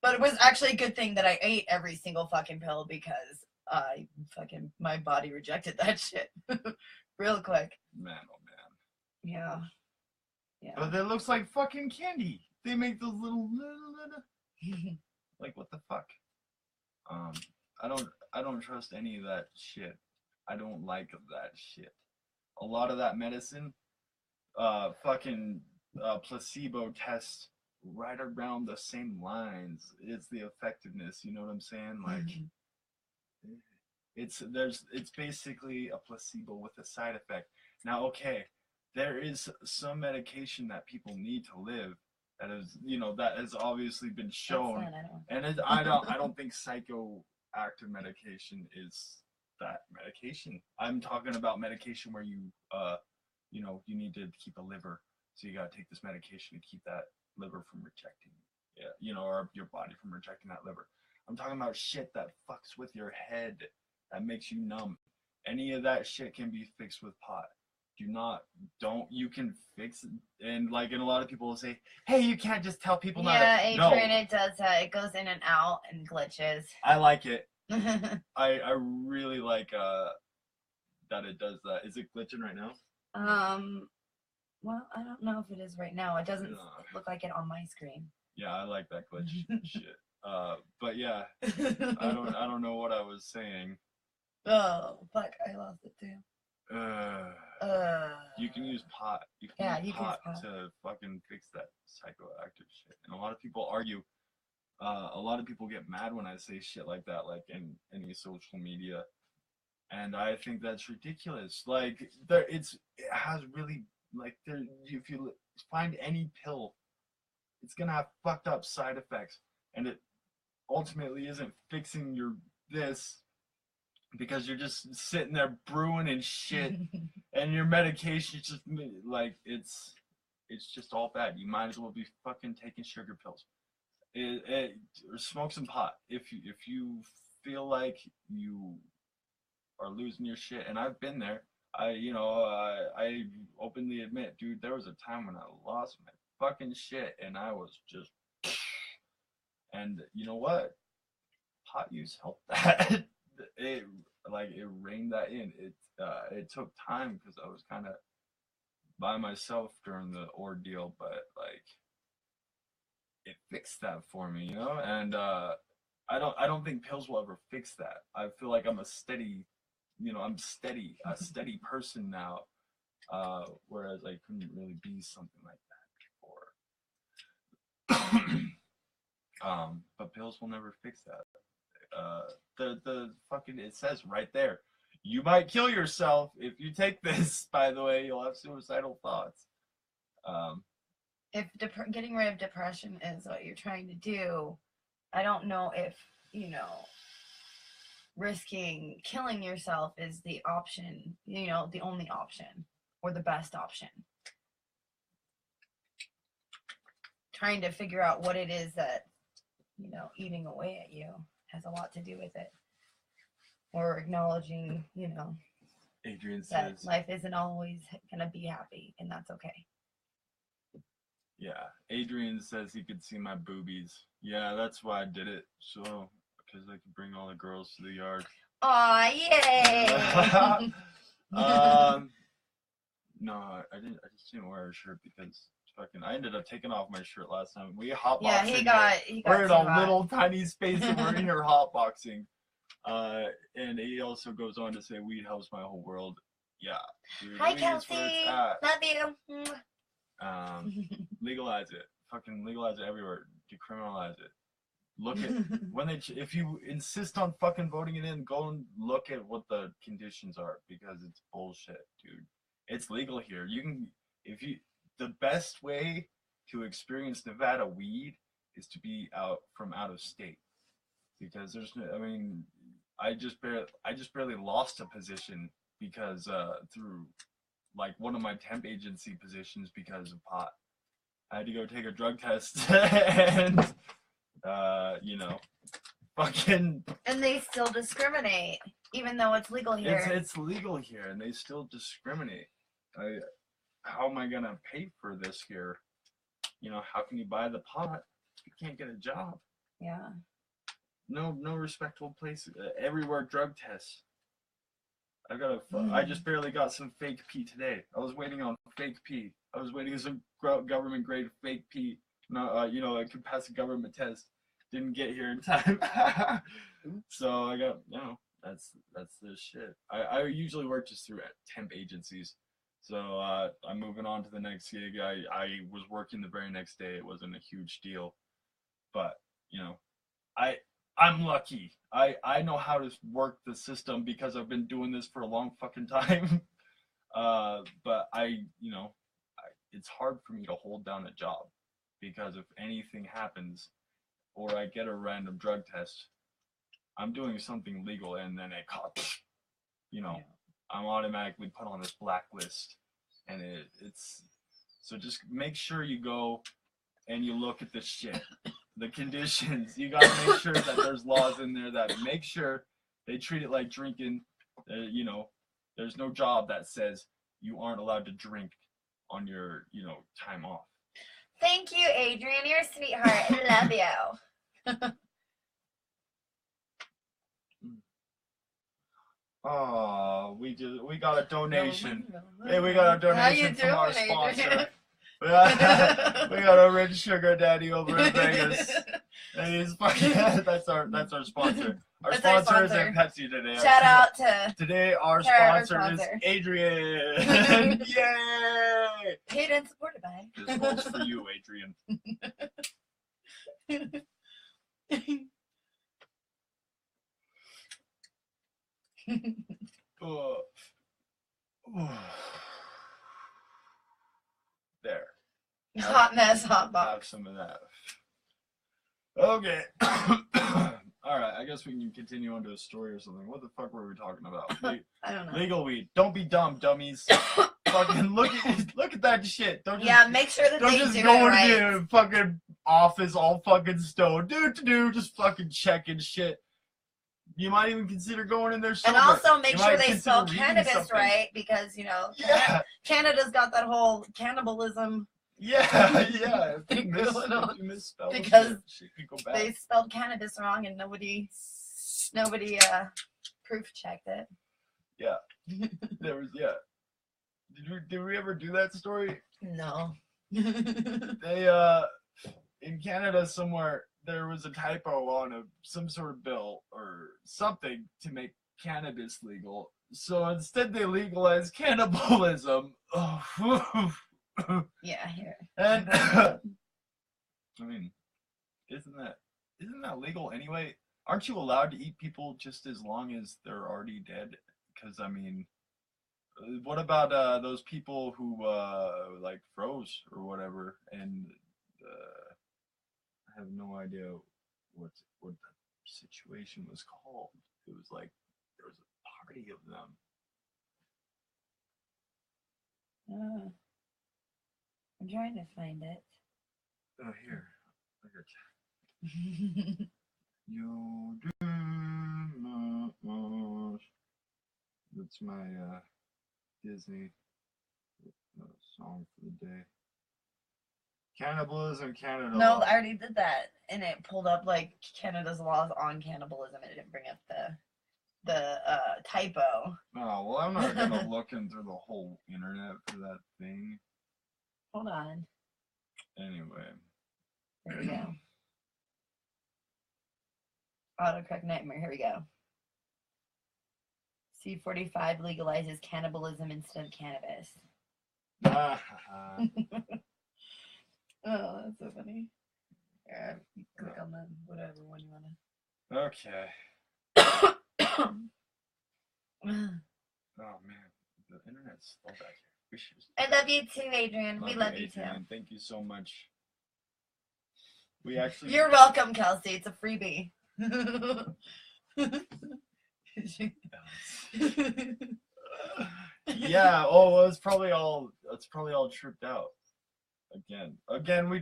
But it was actually a good thing that I ate every single fucking pill, because my body rejected that shit real quick. Man, oh man. Yeah. But it looks like fucking candy. They make those little like, what the fuck? I don't trust any of that shit. I don't like that shit. A lot of that medicine, placebo tests right around the same lines. It's the effectiveness, you know what I'm saying? Like, it's basically a placebo with a side effect. Now, okay, there is some medication that people need to live that is, that has obviously been shown, and I don't think psychoactive medication is that medication. I'm talking about medication where you need to keep a liver, so you gotta take this medication to keep that liver from rejecting, or your body from rejecting that liver. I'm talking about shit that fucks with your head, that makes you numb, Any of that shit can be fixed with pot. You can fix it. And like, and a lot of people will say, hey, you can't just tell people not to. Yeah, Adrian, No, it does. It goes in and out and glitches. I like it. I really like that it does that. Is it glitching right now? Well, I don't know if it is right now. It doesn't look like it on my screen. Yeah, I like that glitch shit. But yeah, I don't know what I was saying. Oh, fuck, I lost it too. You can use pot. You can use pot to fucking fix that psychoactive shit. And a lot of people argue. A lot of people get mad when I say shit like that, like in any social media, and I think that's ridiculous. Like it has really like there. If you find any pill, it's gonna have fucked up side effects, and it ultimately isn't fixing your this. Because you're just sitting there brewing and shit, and your medication just like it's just all bad. You might as well be fucking taking sugar pills, or smoke some pot. If you feel like you are losing your shit, and I've been there. I openly admit, dude, there was a time when I lost my fucking shit, and I was just, and you know what? Pot use helped that. it reined that in. It took time because I was kind of by myself during the ordeal, but like it fixed that for me, and I don't think pills will ever fix that. I feel like I'm a steady person now, whereas I couldn't really be something like that before. But pills will never fix that. The fucking, it says right there, you might kill yourself if you take this. By the way, you'll have suicidal thoughts. If getting rid of depression is what you're trying to do, I don't know if risking killing yourself is the option, the only option or the best option. Trying to figure out what it is that eating away at you has a lot to do with it, or acknowledging Adrian that says life isn't always gonna be happy, and that's okay. Yeah, Adrian says he could see my boobies. Yeah, that's why I did it, so because I could bring all the girls to the yard. Aw, yay! No, I didn't. I just didn't wear a shirt because fucking. I ended up taking off my shirt last time. We hotboxing. Yeah, he got we're in a hot. little tiny space and we're in here hotboxing. And he also goes on to say, "Weed helps my whole world." Yeah. Dude, Hi, Kelsey. Love you. Legalize it. Fucking legalize it everywhere. Decriminalize it. Look at if you insist on fucking voting it in, go and look at what the conditions are, because it's bullshit, dude. It's legal here. The best way to experience Nevada weed is to be out of state, because I just barely lost a position because through like one of my temp agency positions because of pot. I had to go take a drug test and fucking. And they still discriminate, even though it's legal here. It's legal here, and they still discriminate. How am I gonna pay for this here? How can you buy the pot if you can't get a job? Yeah. No respectable place. Everywhere drug tests. I just barely got some fake pee today. I was waiting on fake pee. I was waiting on some government grade fake pee. No, I could pass a government test. Didn't get here in time. So I got, that's the shit. I usually work just through temp agencies. So I'm moving on to the next gig. I was working the very next day. It wasn't a huge deal. But, I'm lucky. I know how to work the system because I've been doing this for a long fucking time. But it's hard for me to hold down a job, because if anything happens or I get a random drug test, I'm doing something legal, and then it cops, I'm automatically put on this blacklist, and it's so just make sure you go and you look at the shit, the conditions. You gotta make sure that there's laws in there that make sure they treat it like drinking. There's no job that says you aren't allowed to drink on your, time off. Thank you, Adrian. You're a sweetheart. I love you. Oh, we got a donation. Hey, we got a donation from our sponsor. We got a rich sugar daddy over in Vegas. And he's fucking that's our sponsor. Our sponsor is in Pepsi today. Shout out to today our sponsor is Adrian. Yay! Paid and supported by. This one's for you, Adrian. There. Hot mess, hot box. Have some of that. Okay. All right. I guess we can continue on to a story or something. What the fuck were we talking about? I don't know. Legal weed. Don't be dumb, dummies. Fucking look at that shit. Don't just, make sure that don't they just do go it into right. the fucking office all fucking stoned. Just fucking checking shit. You might even consider going in there sober. And also make You sure might they consider spell reading cannabis something. right, because Yeah. Canada's got that whole cannibalism. Yeah. If Thing you going on. misspell Because shit could go bad. They spelled cannabis wrong and nobody proof checked it. Yeah. There was Did we ever do that story? No. They in Canada somewhere there was a typo on some sort of bill or something to make cannabis legal. So instead they legalized cannibalism. Yeah, here. And I mean, isn't that legal anyway? Aren't you allowed to eat people just as long as they're already dead? Because I mean, what about those people who like froze or whatever? And I have no idea what the situation was called. It was like there was a party of them. I'm trying to find it. Oh, here. I got you. You do not want. That's my Disney song for the day. Cannibalism Canada. No, I already did that, and it pulled up like Canada's laws on cannibalism, and it didn't bring up the typo. Oh well, I'm not gonna look through the whole internet for that thing. Hold on. Anyway. There we go. Autocorrect nightmare. Here we go. C45 legalizes cannibalism instead of cannabis. Oh, that's so funny. Here, click on the whatever one you want Okay. to. Oh man, the internet's slow back here. We should. I love you too, Adrian. We love you too. Adrian. Thank you so much. We actually. You're welcome, Kelsey. It's a freebie. Yeah. Oh, well, it's probably all tripped out. Again, we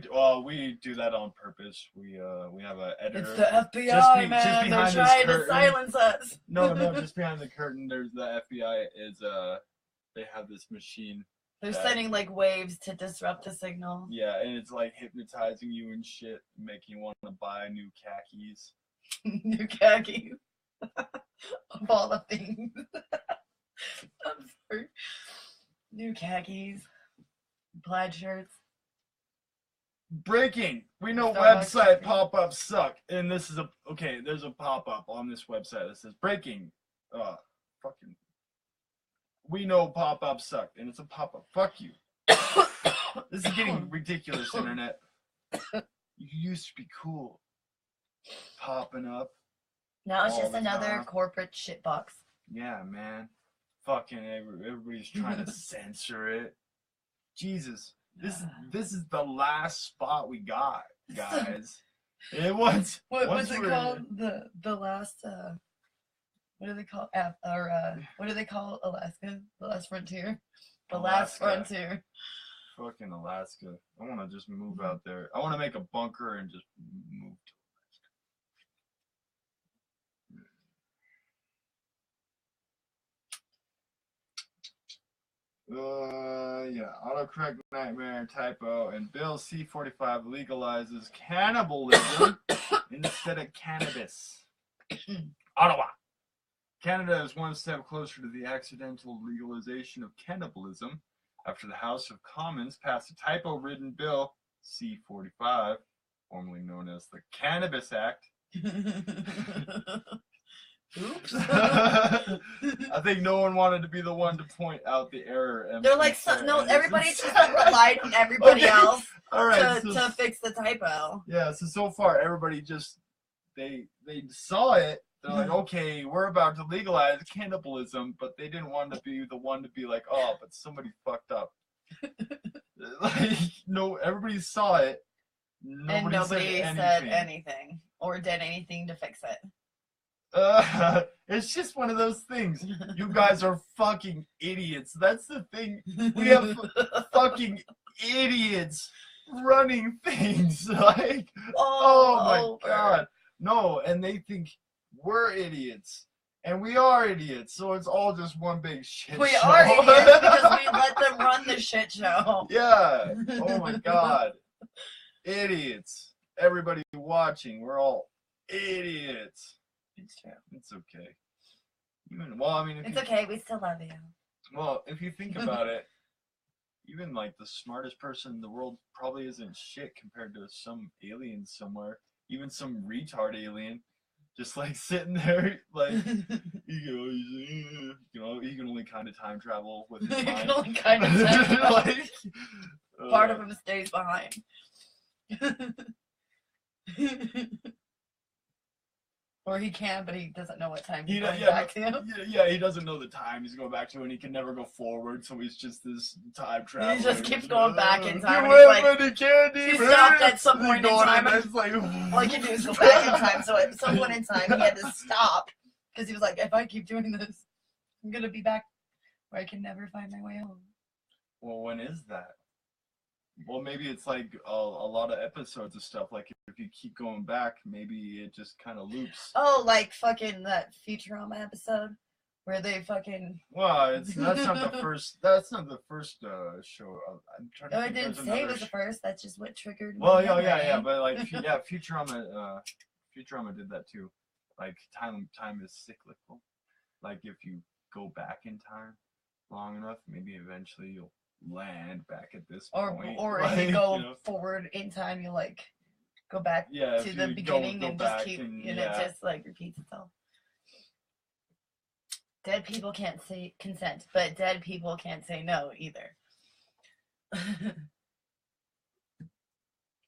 do that on purpose. We have an editor. It's the FBI, man. They're trying to silence us. No, just behind the curtain. There's the FBI. They have this machine. They're sending like waves to disrupt the signal. Yeah, and it's like hypnotizing you and shit, making you want to buy new khakis. New khakis. Of all the things. I'm sorry. New khakis. Plaid shirts. Breaking. We know Starbucks website coffee. pop-ups suck, and this is there's a pop-up on this website that says breaking. Fucking. We know pop-ups suck, and it's a pop-up. Fuck you. This is getting ridiculous, internet. You used to be cool. Popping up. Now it's all just the another time. corporate shitbox. Yeah, man. Fucking everybody's trying to censor it. Jesus. This is the last spot we got, guys. What's it called? The last what do they call what do they call Alaska? The last frontier? The last frontier. Fucking Alaska. I wanna just move out there. I wanna make a bunker and just move to Yeah, autocorrect nightmare typo, and Bill C-45 legalizes cannibalism instead of cannabis. Ottawa. Canada is one step closer to the accidental legalization of cannibalism after the House of Commons passed a typo-ridden bill C-45, formerly known as the Cannabis Act. Oops. I think no one wanted to be the one to point out the error. They're like, no, everybody's just relied on everybody else all right, to fix the typo. Yeah, so far everybody just they saw it. They're like, okay, we're about to legalize cannibalism, but they didn't want to be the one to be like, oh, but somebody fucked up. Like, no, everybody saw it. Nobody said anything or did anything to fix it. It's just one of those things. You guys are fucking idiots. That's the thing. We have fucking idiots running things. Like, oh my god. No, and they think we're idiots. And we are idiots. So it's all just one big shit show. We are idiots because we let them run the shit show. Yeah. Oh my god. Idiots. Everybody watching, we're all idiots. It's true. It's okay. It's okay. We still love you. Well, if you think about it, even like the smartest person in the world probably isn't shit compared to some alien somewhere. Even some retard alien, just like sitting there, like he can only kind of time travel with his mind. He can only kind of time travel. Like, part of him stays behind. Or he can, but he doesn't know what time he's going back to. Yeah, he doesn't know the time he's going back to, and he can never go forward, so he's just this time traveler. He just keeps going back in time. He stopped at some point in time. And like, all he can do is go back in time, so at some point in time, he had to stop, because he was like, if I keep doing this, I'm going to be back where I can never find my way home. Well, when is that? Well, maybe it's like a lot of episodes of stuff. Like if you keep going back, maybe it just kind of loops. Oh, like fucking that Futurama episode where they fucking. Well, that's not the first. That's not the first show. I'm trying to. No, I didn't say it was the first. That's just what triggered. Well, yeah, but like, Futurama did that too. Like time is cyclical. Like if you go back in time long enough, maybe eventually you'll land back at this point. Or like, if you go forward in time, you like go back to the beginning and just keep, and it just like repeats itself. Dead people can't say consent, but dead people can't say no either.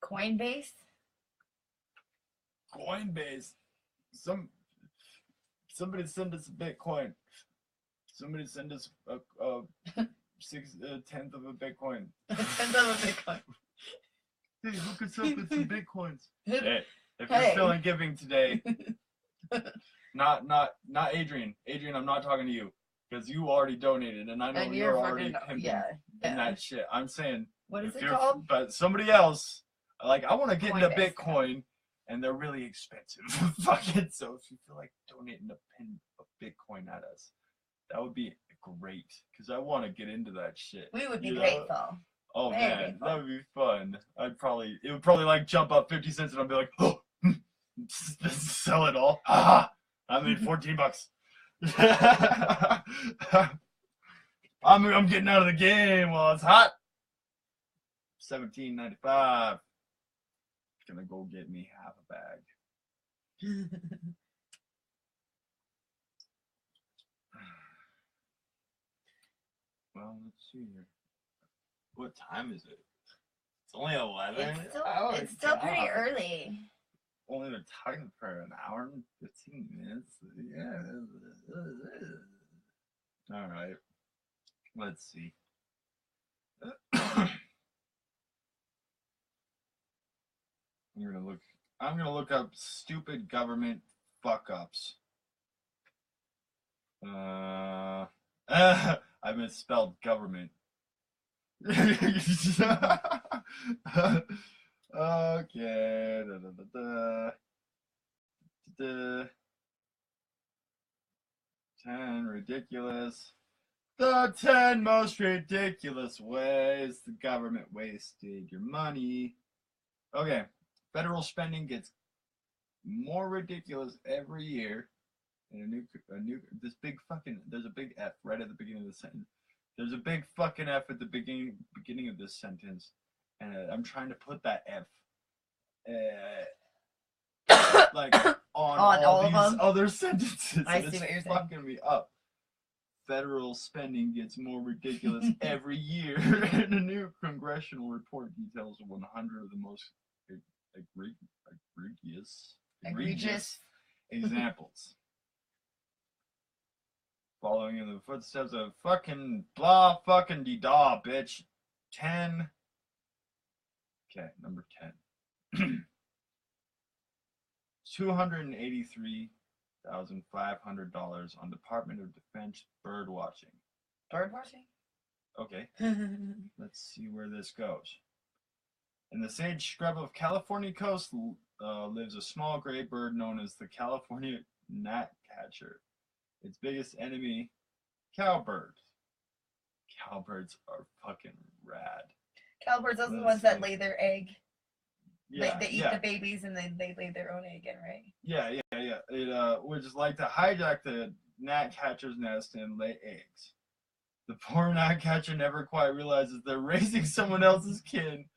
Coinbase. Somebody send us a Bitcoin. Somebody send us a 10th of a Bitcoin. A 10th of a Bitcoin. Hey, hook us up with some Bitcoins. Hey, if you're feeling giving today, not Adrian. Adrian, I'm not talking to you because you already donated, and I know you're already pimping and that shit. I'm saying, what is it called? But somebody else, like, I want to get into Bitcoin, and they're really expensive. Fucking so, if you feel like donating a pin of Bitcoin at us, that would be great because I want to get into that shit. We would be grateful. Oh man, that would be fun. It would probably like jump up 50 cents and I'd be like, oh, sell it all. Ah, I made $14. I'm getting out of the game while it's hot. $17.95. Gonna go get me half a bag. Well, let's see here. What time is it? It's only 11. It's still pretty early. Only been talking for an hour and 15 minutes. Yeah. All right. Let's see. I'm gonna look up stupid government fuck ups. I misspelled government. Okay. Da. 10 ridiculous The 10 most ridiculous ways the government wasted your money. Okay, federal spending gets more ridiculous every year. And this big fucking, there's a big F right at the beginning of the sentence. There's a big fucking F at the beginning of this sentence, and I'm trying to put that F, like on all of these them? other sentences. I and see it's what you're saying. fucking me up. Federal spending gets more ridiculous every year, and a new congressional report details 100 of the most egregious examples. Following in the footsteps of fucking blah fucking de da bitch. 10. Okay, number 10. $283,500 on Department of Defense bird watching. Bird watching? Okay, let's see where this goes. In the sage scrub of California coast lives a small gray bird known as the California gnatcatcher. Its biggest enemy, cowbirds. Cowbirds are fucking rad. Cowbirds, those are the ones that lay their egg. Yeah, they eat the babies and they lay their own egg in, right? Yeah. It would just like to hijack the gnatcatcher's nest and lay eggs. The poor gnatcatcher never quite realizes they're raising someone else's kin.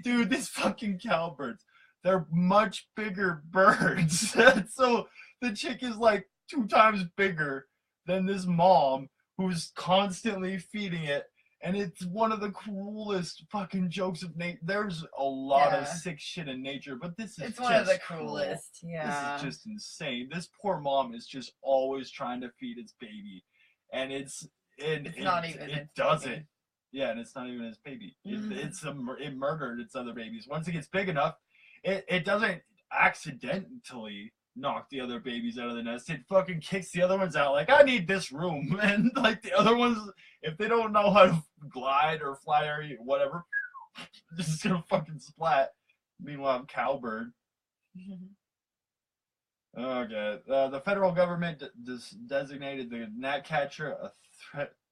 Dude, these fucking cowbirds, they're much bigger birds. So the chick is like 2 times bigger than this mom who's constantly feeding it. And it's one of the cruelest fucking jokes of nature. There's a lot of sick shit in nature, but this is it's one of the cruelest. Cruel. Yeah. This is just insane. This poor mom is just always trying to feed its baby. And it doesn't. Baby. Yeah, and it's not even his baby. It murdered its other babies. Once it gets big enough, it doesn't accidentally knock the other babies out of the nest. It fucking kicks the other ones out like, I need this room. And like the other ones, if they don't know how to glide or fly or whatever, they're just gonna fucking splat. Meanwhile, cowbird. Okay. The federal government designated the gnatcatcher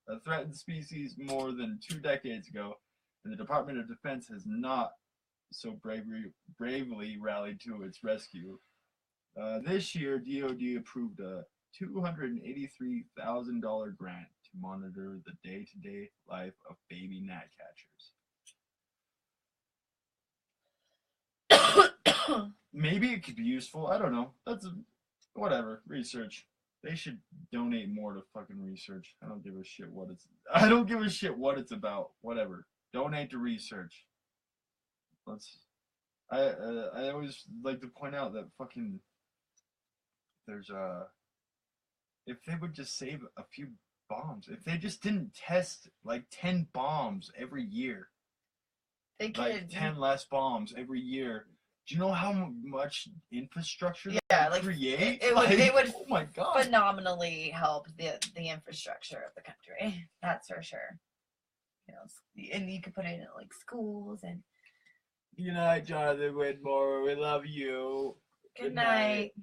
a threatened species more than 2 decades ago, and the Department of Defense has not so bravely rallied to its rescue. This year, DoD approved a $283,000 grant to monitor the day-to-day life of baby gnatcatchers. Maybe it could be useful. I don't know. Whatever. Research. They should donate more to fucking research. I don't give a shit what it's about. Whatever. Donate to research. I always like to point out that fucking there's if they would just save a few bombs, if they just didn't test like 10 bombs every year, they could like 10 less bombs every year. Do you know how much infrastructure they create? It would oh my God. phenomenally help the infrastructure of the country. That's for sure. You know, and you could put it in like schools and. Good night, Jonathan Whitmore. We love you. Good night.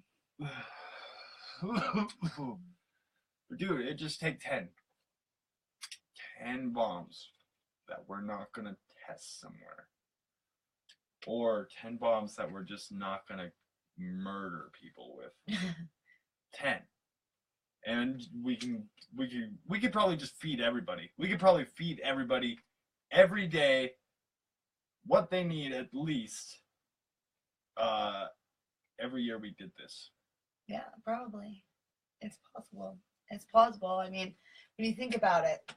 Dude, it just take 10 bombs that we're not gonna test somewhere. Or 10 bombs that we're just not gonna murder people with. 10. And we could probably just feed everybody. We could probably feed everybody every day what they need at least every year we did this. Yeah, probably. It's possible. It's plausible. I mean, when you think about it,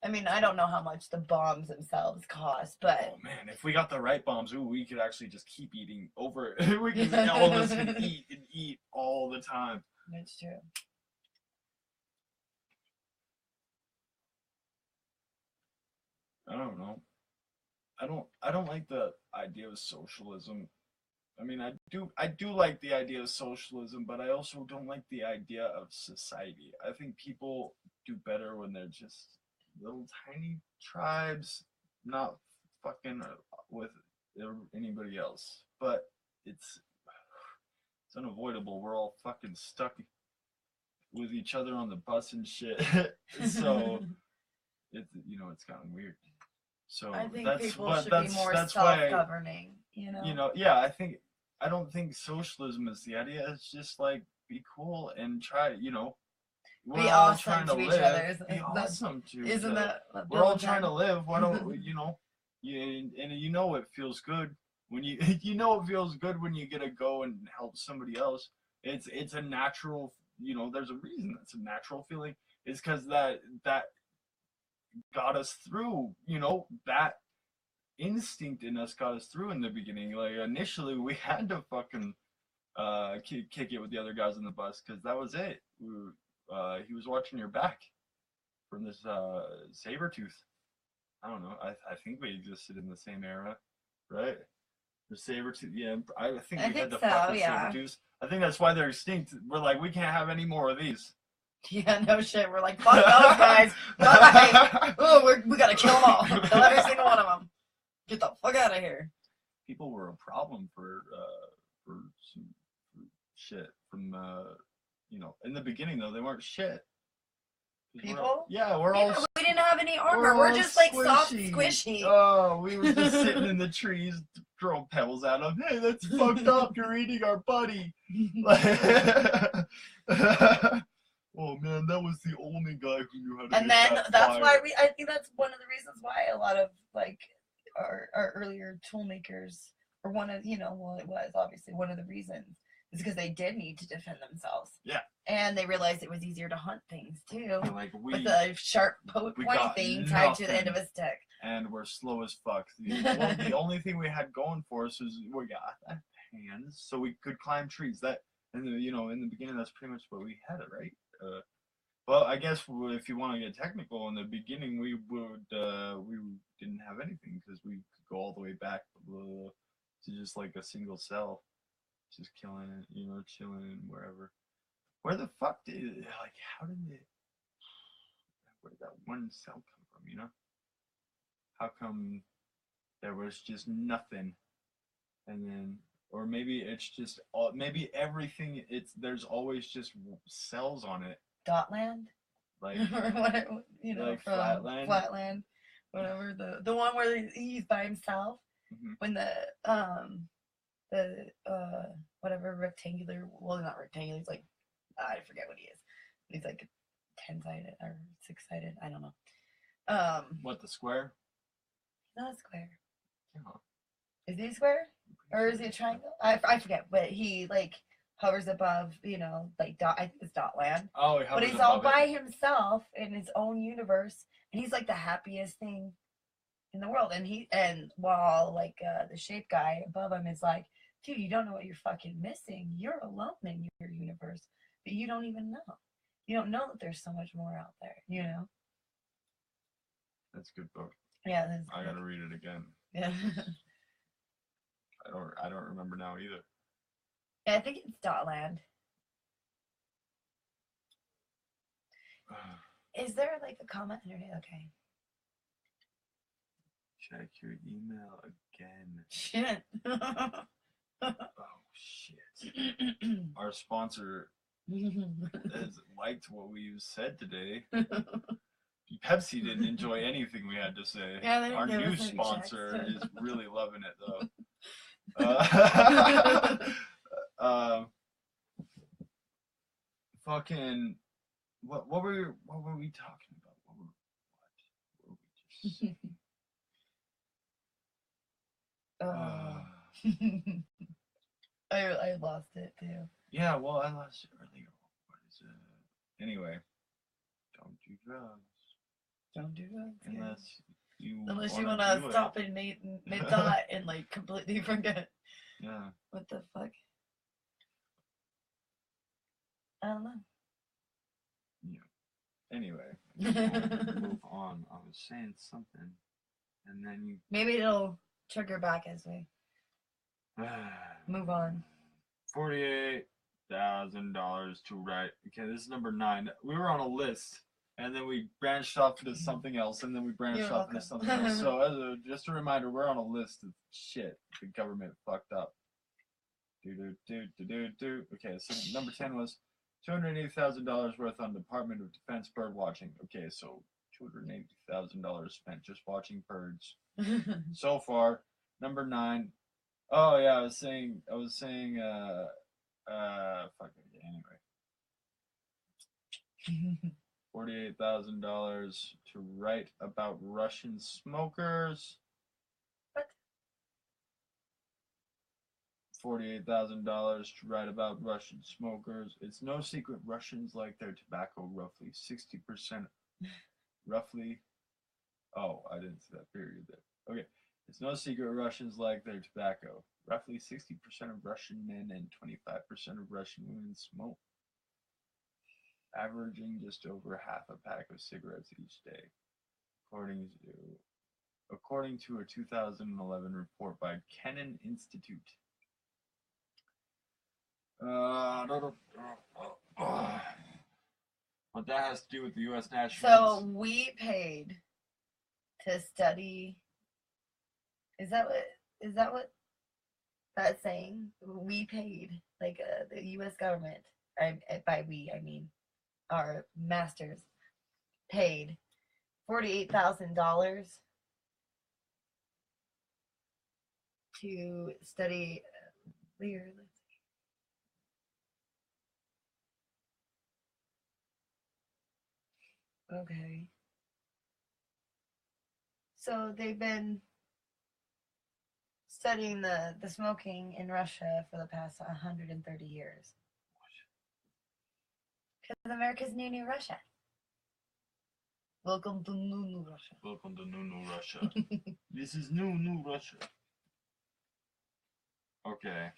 I mean, I don't know how much the bombs themselves cost, but... Oh, man, if we got the right bombs, we could actually just keep eating over... we could all of us could eat all the time. That's true. I don't know. I don't like the idea of socialism. I mean, I do like the idea of socialism, but I also don't like the idea of society. I think people do better when they're just little tiny tribes, not fucking with anybody else. But it's unavoidable. We're all fucking stuck with each other on the bus and shit. So it's it's kind of weird. So I think that's people what should be more that's why self-governing, you know? yeah, I don't think socialism is the idea. It's just like be cool and try, we're Be all awesome trying to to each live. other. Be awesome to each Isn't other. that what We're all Bill trying to said? live. Why don't and it feels good when you it feels good when you get to go and help somebody else. It's a natural, there's a reason that's a natural feeling. It's because that got us through, that instinct in us got us through in the beginning. Like initially we had to fucking kick it with the other guys on the bus because that was it. He was watching your back from this saber tooth. I don't know. I think we existed in the same era, right? The saber tooth. Yeah, I think I we had think the so, fucking yeah. saber tooths. I think that's why they're extinct. We're like, we can't have any more of these. Yeah, no shit. We're like, fuck those guys. Bye. Oh, we gotta kill them all. Kill every single one of them. Get the fuck out of here. People were a problem for some for shit from in the beginning though they weren't shit. People? We're all We didn't have any armor. We're just like soft, squishy. Oh, we were just sitting in the trees, throwing pebbles at them. Hey, that's fucked up. You're eating our buddy. Oh man, that was the only guy who knew how to. And then that's why I think that's one of the reasons why a lot of like our earlier tool makers, or one of, well, it was obviously one of the reasons, is because they did need to defend themselves. Yeah. And they realized it was easier to hunt things too, like with a sharp pointy thing tied to the end of a stick. And we're slow as fuck. The only thing we had going for us was we got hands, so we could climb trees. That in the beginning, that's pretty much what we had, right? Well, I guess if you want to get technical, in the beginning we didn't have anything because we could go all the way back to just like a single cell, just killing it, chilling wherever. Where the fuck how did where did that one cell come from? How come there was just nothing, and then, or maybe it's just maybe everything. There's always just cells on it. Dotland, like like from Flatland, whatever, the one where he's by himself. Mm-hmm. When the whatever rectangular, well, not rectangular, he's like, I forget what he is. He's like 10-sided or 6-sided. I don't know. What, the square? Not a square. Oh. Is he a square? Or is he a triangle? I forget, but he like hovers above, like I think it's Dotland. Oh, but he's all by himself in his own universe, and he's like the happiest thing in the world. And while like the shape guy above him is like, dude, you don't know what you're fucking missing. You're alone in your universe, but you don't even know. You don't know that there's so much more out there. That's a good book. Yeah, I gotta read it again. Yeah. I don't remember now either. Yeah, I think it's Dotland. Is there like a comment underneath? Okay. Check your email again. Shit. Oh shit. Our sponsor has liked what we said today. Pepsi didn't enjoy anything we had to say. Yeah, our new sponsor is really loving it though. Fucking what were we talking about? What were we just I lost it too. Yeah, well, I lost it earlier. What is it? Anyway, don't do drugs. Don't do drugs. Unless you want to stop in mid-thought and like completely forget. Yeah. What the fuck? I don't know. Yeah. Anyway, move on. I was saying something, and then you. Maybe it'll trigger back as we move on. $48,000 to write. Okay, this is number 9. We were on a list, and then we branched off into something else, and then we branched off into something else. So, just a reminder, we're on a list of shit the government fucked up. Okay, so number 10 was $280,000 worth on Department of Defense bird watching. Okay, so $280,000 spent just watching birds so far. Number 9. Oh yeah, I was saying, fuck it. Anyway, $48,000 to write about Russian smokers. What? $48,000 to write about Russian smokers. It's no secret Russians like their tobacco roughly 60%. Roughly. Oh, I didn't see that period there. Okay. It's no secret Russians like their tobacco. Roughly 60% of Russian men and 25% of Russian women smoke, averaging just over half a pack of cigarettes each day, according to a 2011 report by Kennan Institute. What that has to do with the U.S. National. So we paid to study. Is that what that's saying? We paid, like the U.S. government. By we, I mean our masters paid $48,000 to study. Okay. So they've been studying the smoking in Russia for the past 130 years. Because America's new Russia. Welcome to new Russia. Welcome to new Russia. This is new Russia. Okay.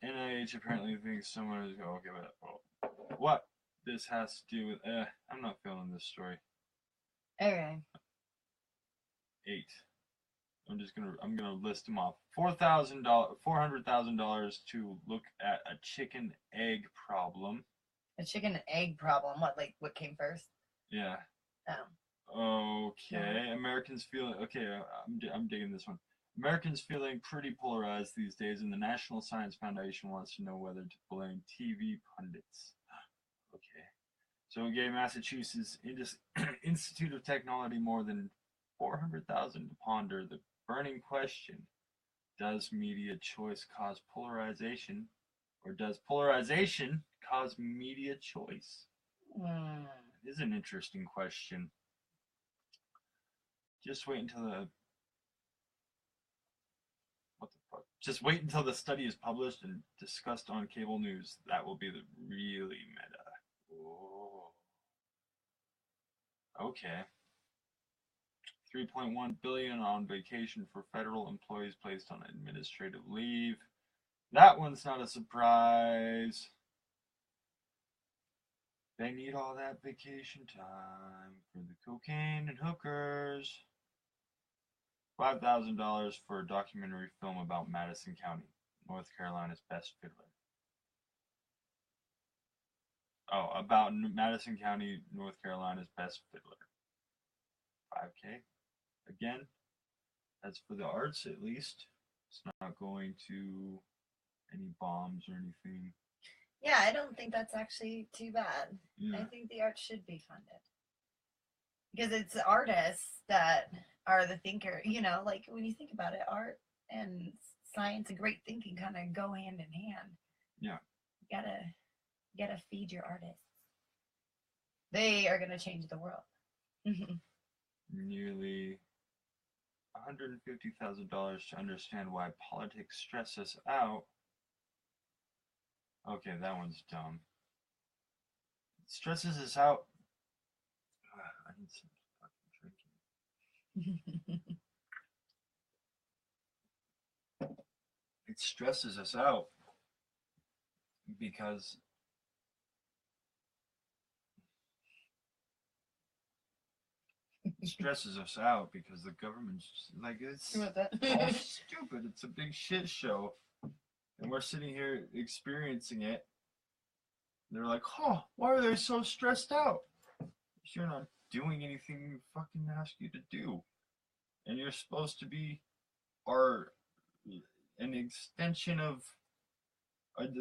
NIH apparently thinks someone is going. Okay, but what this has to do with? I'm not feeling this story. Okay. 8. I'm gonna list them off. $400,000 to look at a chicken egg problem. A chicken egg problem. What came first? Yeah. Oh. Okay. Americans feel okay. I'm digging this one. Americans feeling pretty polarized these days, and the National Science Foundation wants to know whether to blame TV pundits. Okay. So we gave Massachusetts Institute of Technology more than $400,000 to ponder the burning question: does media choice cause polarization, or does polarization cause media choice? It is an interesting question. Just wait until Just wait until the study is published and discussed on cable news. That will be the really meta. Oh. Okay. 3.1 billion on vacation for federal employees placed on administrative leave. That one's not a surprise. They need all that vacation time for the cocaine and hookers. $5,000 for a documentary film about Madison County, North Carolina's best fiddler. Oh, about Madison County, North Carolina's best fiddler. 5K. Again, that's for the arts at least. It's not going to any bombs or anything. Yeah, I don't think that's actually too bad. Yeah. I think the arts should be funded. Because it's artists that are the thinker. Like when you think about it, art and science and great thinking kind of go hand in hand. Yeah. You gotta feed your artists. They are gonna change the world. Nearly $150,000 to understand why politics stress us out. Okay, that one's dumb. It stresses us out. I need some fucking drinking. It stresses us out because the government's like, it's all stupid. It's a big shit show, and we're sitting here experiencing it. They're like, "Huh? Why are they so stressed out? You're not doing anything we fucking ask you to do." and you're supposed to be are an extension of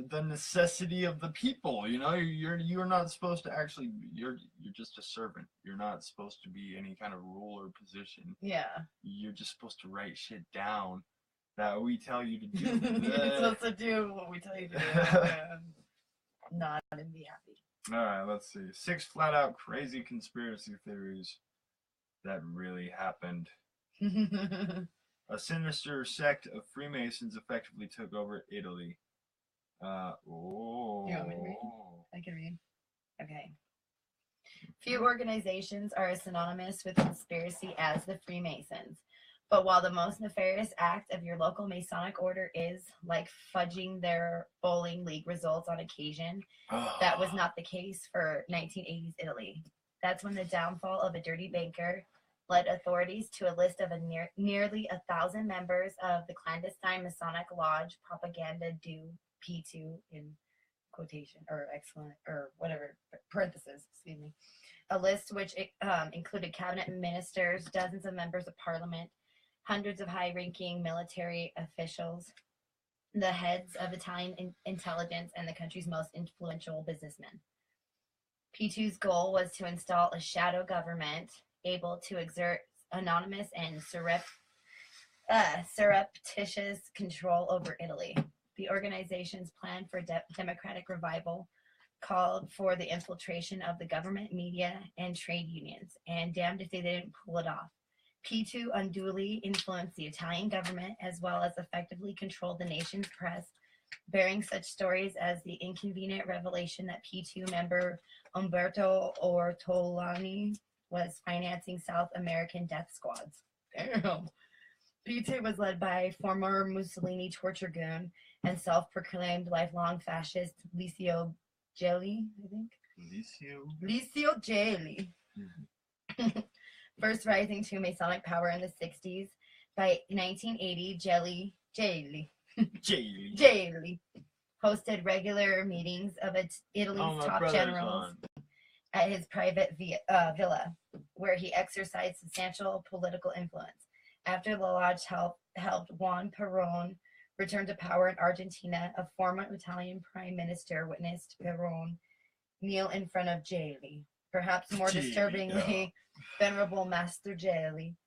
the necessity of the people. You know, you're not supposed to actually. You're just a servant. You're not supposed to be any kind of role or position. Yeah. You're just supposed to write shit down that we tell you to You're do. supposed to do what we tell you to do. And nod and be happy. All right, let's see. 6 flat out crazy conspiracy theories that really happened. A sinister sect of Freemasons effectively took over Italy. You want me to read? I can read. Okay. Few organizations are as synonymous with conspiracy as the Freemasons. But while the most nefarious act of your local Masonic order is, like, fudging their bowling league results on occasion, that was not the case for 1980s Italy. That's when the downfall of a dirty banker led authorities to a list of nearly 1,000 members of the clandestine Masonic Lodge Propaganda du P2 in quotation or excellent or whatever parentheses, excuse me. A list which included cabinet ministers, dozens of members of parliament, hundreds of high-ranking military officials, the heads of Italian intelligence, and the country's most influential businessmen. P2's goal was to install a shadow government able to exert anonymous and surreptitious control over Italy. The organization's plan for democratic revival called for the infiltration of the government, media, and trade unions, and damned if they didn't pull it off. P2 unduly influenced the Italian government as well as effectively controlled the nation's press, bearing such stories as the inconvenient revelation that P2 member Umberto Ortolani was financing South American death squads. Damn. P2 was led by former Mussolini torture goon and self-proclaimed lifelong fascist Licio Gelli, I think. Licio Gelli. Mm-hmm. First rising to Masonic power in the 60s. By 1980, Gelli hosted regular meetings of Italy's top generals at his private villa, where he exercised substantial political influence. After the lodge helped Juan Perón return to power in Argentina, a former Italian prime minister witnessed Perón kneel in front of Gelli. Perhaps more disturbingly, Venerable Master Gelli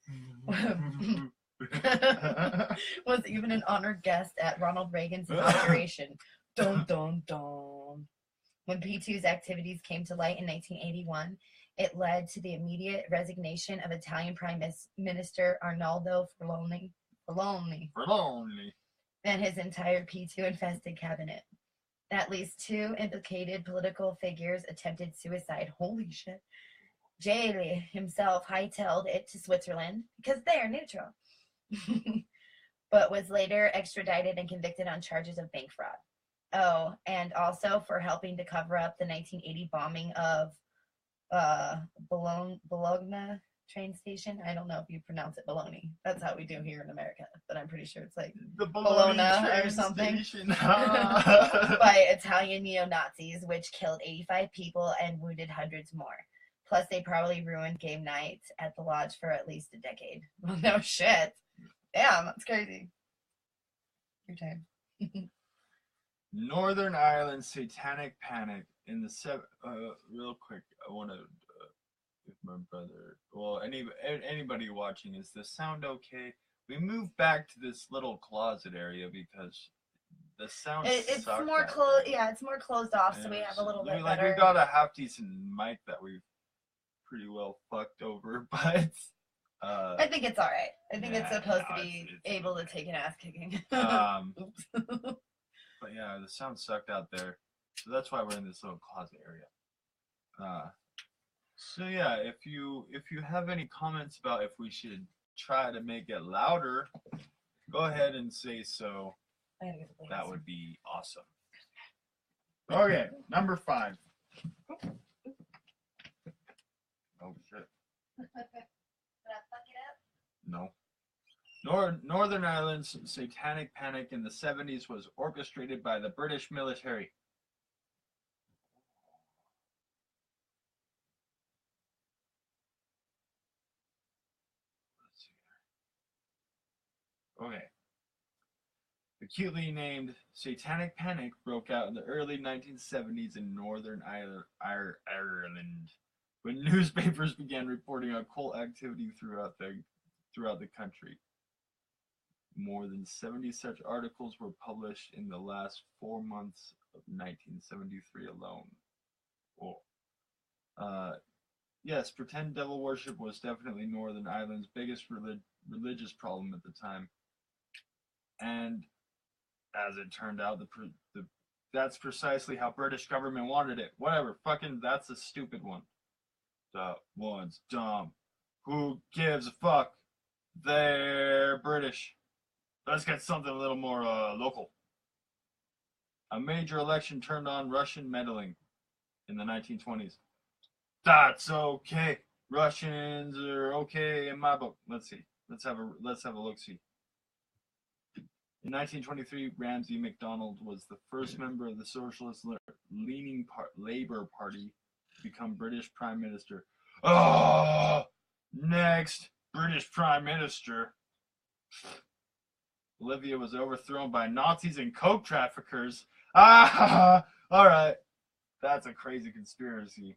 was even an honored guest at Ronald Reagan's inauguration. Dun, dun, dun. When P2's activities came to light in 1981, it led to the immediate resignation of Italian Prime Minister Arnaldo Forloni and his entire P2-infested cabinet. At least 2 implicated political figures attempted suicide. Holy shit. Gelli himself hightailed it to Switzerland because they are neutral, but was later extradited and convicted on charges of bank fraud. Oh, and also for helping to cover up the 1980 bombing of Bologna train station. I don't know if you pronounce it Bologna. That's how we do here in America, but I'm pretty sure it's like the Bologna or something. By Italian neo-Nazis, which killed 85 people and wounded hundreds more. Plus, they probably ruined game nights at the lodge for at least a decade. Well, no shit. Damn, that's crazy. Your time. Northern Ireland satanic panic in the real quick, I want to give my brother, well, anybody watching, is the sound okay? We moved back to this little closet area because the sound it's more closed. Yeah, it's more closed off, so we have a little bit better. We got a half decent mic that we've pretty well fucked over, but I think it's all right. I think it's supposed to be able to take an ass kicking. Oops. But yeah, the sound sucked out there, so that's why we're in this little closet area. So yeah, if you have any comments about if we should try to make it louder, go ahead and say so. That would be awesome. Okay, number 5. Oh shit. Did I fuck it up? No. Northern Ireland's satanic panic in the 70s was orchestrated by the British military. Let's see here. Okay. The cutely named Satanic Panic broke out in the early 1970s in Northern Ireland, when newspapers began reporting occult activity throughout the country. More than 70 such articles were published in the last 4 months of 1973 alone. Oh. Yes, pretend devil worship was definitely Northern Ireland's biggest religious problem at the time. And as it turned out, that's precisely how British government wanted it. Whatever, fucking, that's a stupid one. That one's dumb. Who gives a fuck? They're British. Let's get something a little more local. A major election turned on Russian meddling in the 1920s. That's okay. Russians are okay in my book. Let's see. Let's have a look see. In 1923, Ramsay MacDonald was the first member of the socialist-leaning Labour Party to become British Prime Minister. Oh, next British Prime Minister. Bolivia was overthrown by Nazis and coke traffickers. Ah, all right. That's a crazy conspiracy.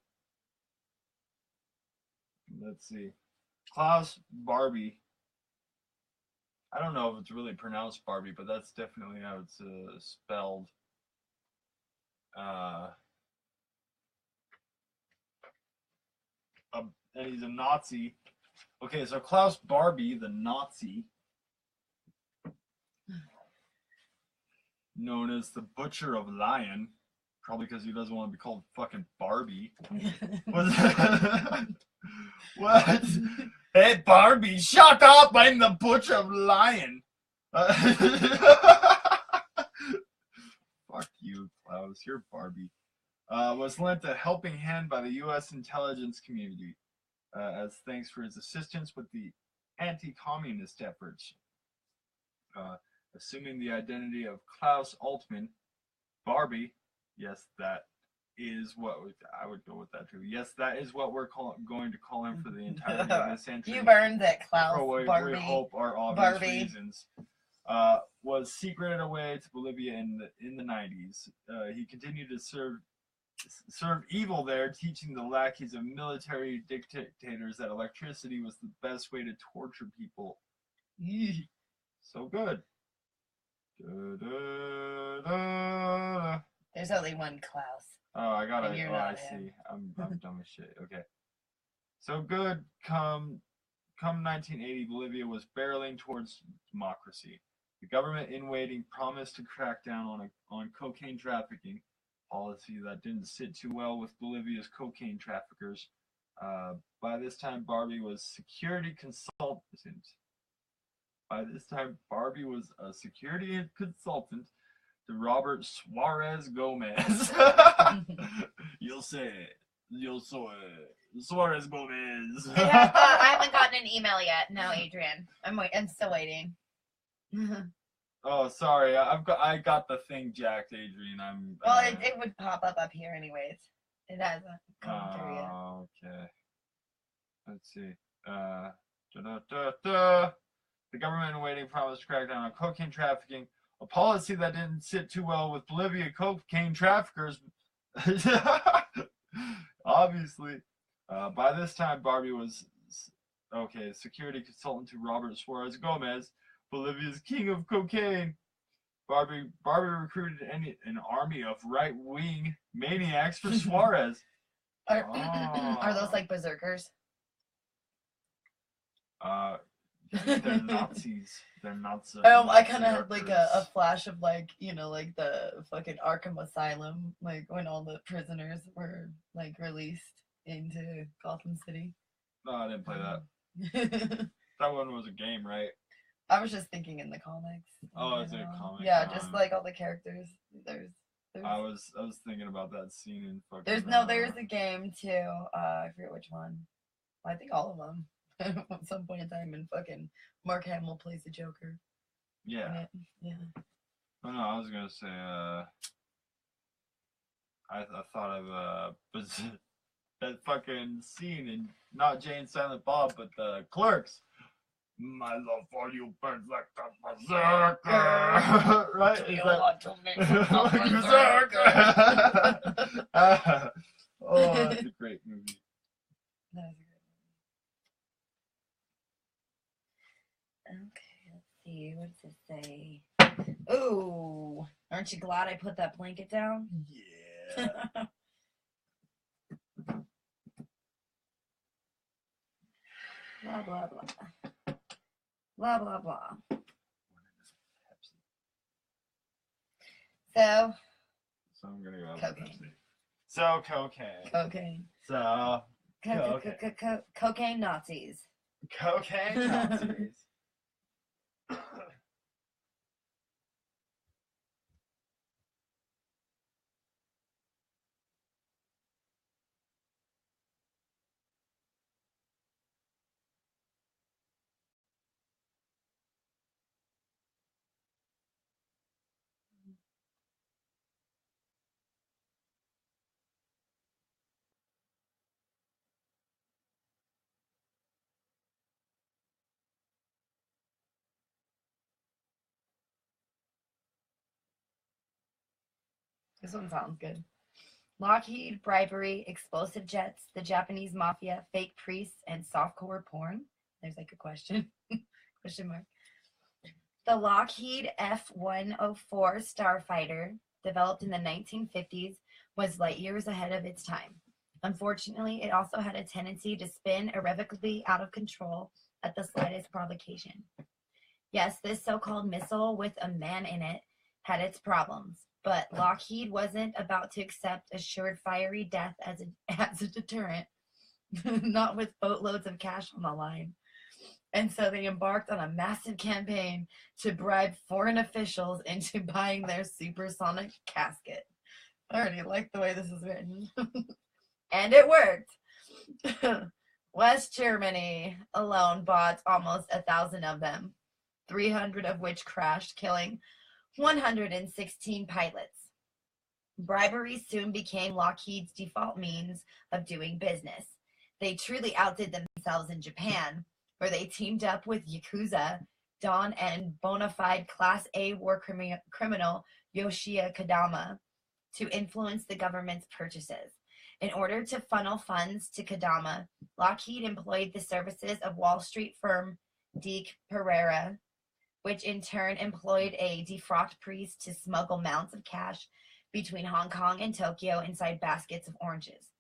Let's see. Klaus Barbie. I don't know if it's really pronounced Barbie, but that's definitely how it's spelled. And he's a Nazi. Okay, so Klaus Barbie, the Nazi, known as the Butcher of Lion, probably because he doesn't want to be called fucking Barbie. What? Hey, Barbie, shut up! I'm the Butcher of Lion. Fuck you, Klaus. You're Barbie. Was lent a helping hand by the U.S. intelligence community as thanks for his assistance with the anti-communist efforts. Assuming the identity of Klaus Altman, Barbie, yes, that is what I would go with that too. Yes, that is what we're going to call him for the entirety of this entry. You've earned it, Klaus. We hope are obvious reasons. Was secreted away to Bolivia in the 90s. He continued to serve evil there, teaching the lackeys of military dictators that electricity was the best way to torture people. So good. There's only one Klaus. Oh, I see. I'm dumb as shit. Okay. So good. Come 1980, Bolivia was barreling towards democracy. The government in waiting promised to crack down on cocaine trafficking, policy that didn't sit too well with Bolivia's cocaine traffickers. By this time, Barbie was a security consultant to Robert Suarez Gomez. You'll say Suarez Gomez. I haven't gotten an email yet. No, Adrian. I'm still waiting. Oh, sorry. I got the thing jacked, Adrian. It would pop up here anyways. It hasn't come through yet. Okay. Let's see. The government in waiting promised to crack down on cocaine trafficking, a policy that didn't sit too well with Bolivia cocaine traffickers. Obviously. By this time, Barbie was security consultant to Robert Suarez Gomez, Bolivia's king of cocaine. Barbie recruited an army of right-wing maniacs for Suarez. Are those like berserkers? They're Nazis. They're not so. I kind of had like a flash of like the fucking Arkham Asylum, like when all the prisoners were like released into Gotham City. No, I didn't play that. That one was a game, right? I was just thinking in the comics. Oh, is it a comic? Yeah, just like all the characters. There's I was thinking about that scene in fucking. There's a game too. I forget which one. I think all of them. At some point in time, and fucking Mark Hamill plays the Joker. Yeah. Yeah. Oh no, I was gonna say. I thought of that fucking scene in not Jay and Silent Bob, but the Clerks. My love for you burns like a berserker. Right? Do Is you that want to make berserker? Oh, that's a great movie. Okay, let's see. What does it say? Ooh, aren't you glad I put that blanket down? Yeah. Blah, blah, blah. Blah, blah, blah. So I'm gonna go. Cocaine. So cocaine. Cocaine. So cocaine. Cocaine Nazis. Cocaine Nazis. This one sounds good. Lockheed, bribery, explosive jets, the Japanese mafia, fake priests, and softcore porn. There's like a question. Question mark. The Lockheed F-104 Starfighter, developed in the 1950s, was light years ahead of its time. Unfortunately, it also had a tendency to spin irrevocably out of control at the slightest provocation. Yes, this so-called missile with a man in it had its problems, but Lockheed wasn't about to accept assured fiery death as a deterrent, not with boatloads of cash on the line. And so they embarked on a massive campaign to bribe foreign officials into buying their supersonic casket. I already like the way this is written. And it worked. West Germany alone bought almost 1,000 of them, 300 of which crashed, killing 116 pilots. Bribery soon became Lockheed's default means of doing business. They truly outdid themselves in Japan, where they teamed up with Yakuza, Don, and bona fide Class A war criminal Yoshia Kadama to influence the government's purchases. In order to funnel funds to Kadama, Lockheed employed the services of Wall Street firm Deke Pereira, which in turn employed a defrocked priest to smuggle mounts of cash between Hong Kong and Tokyo inside baskets of oranges.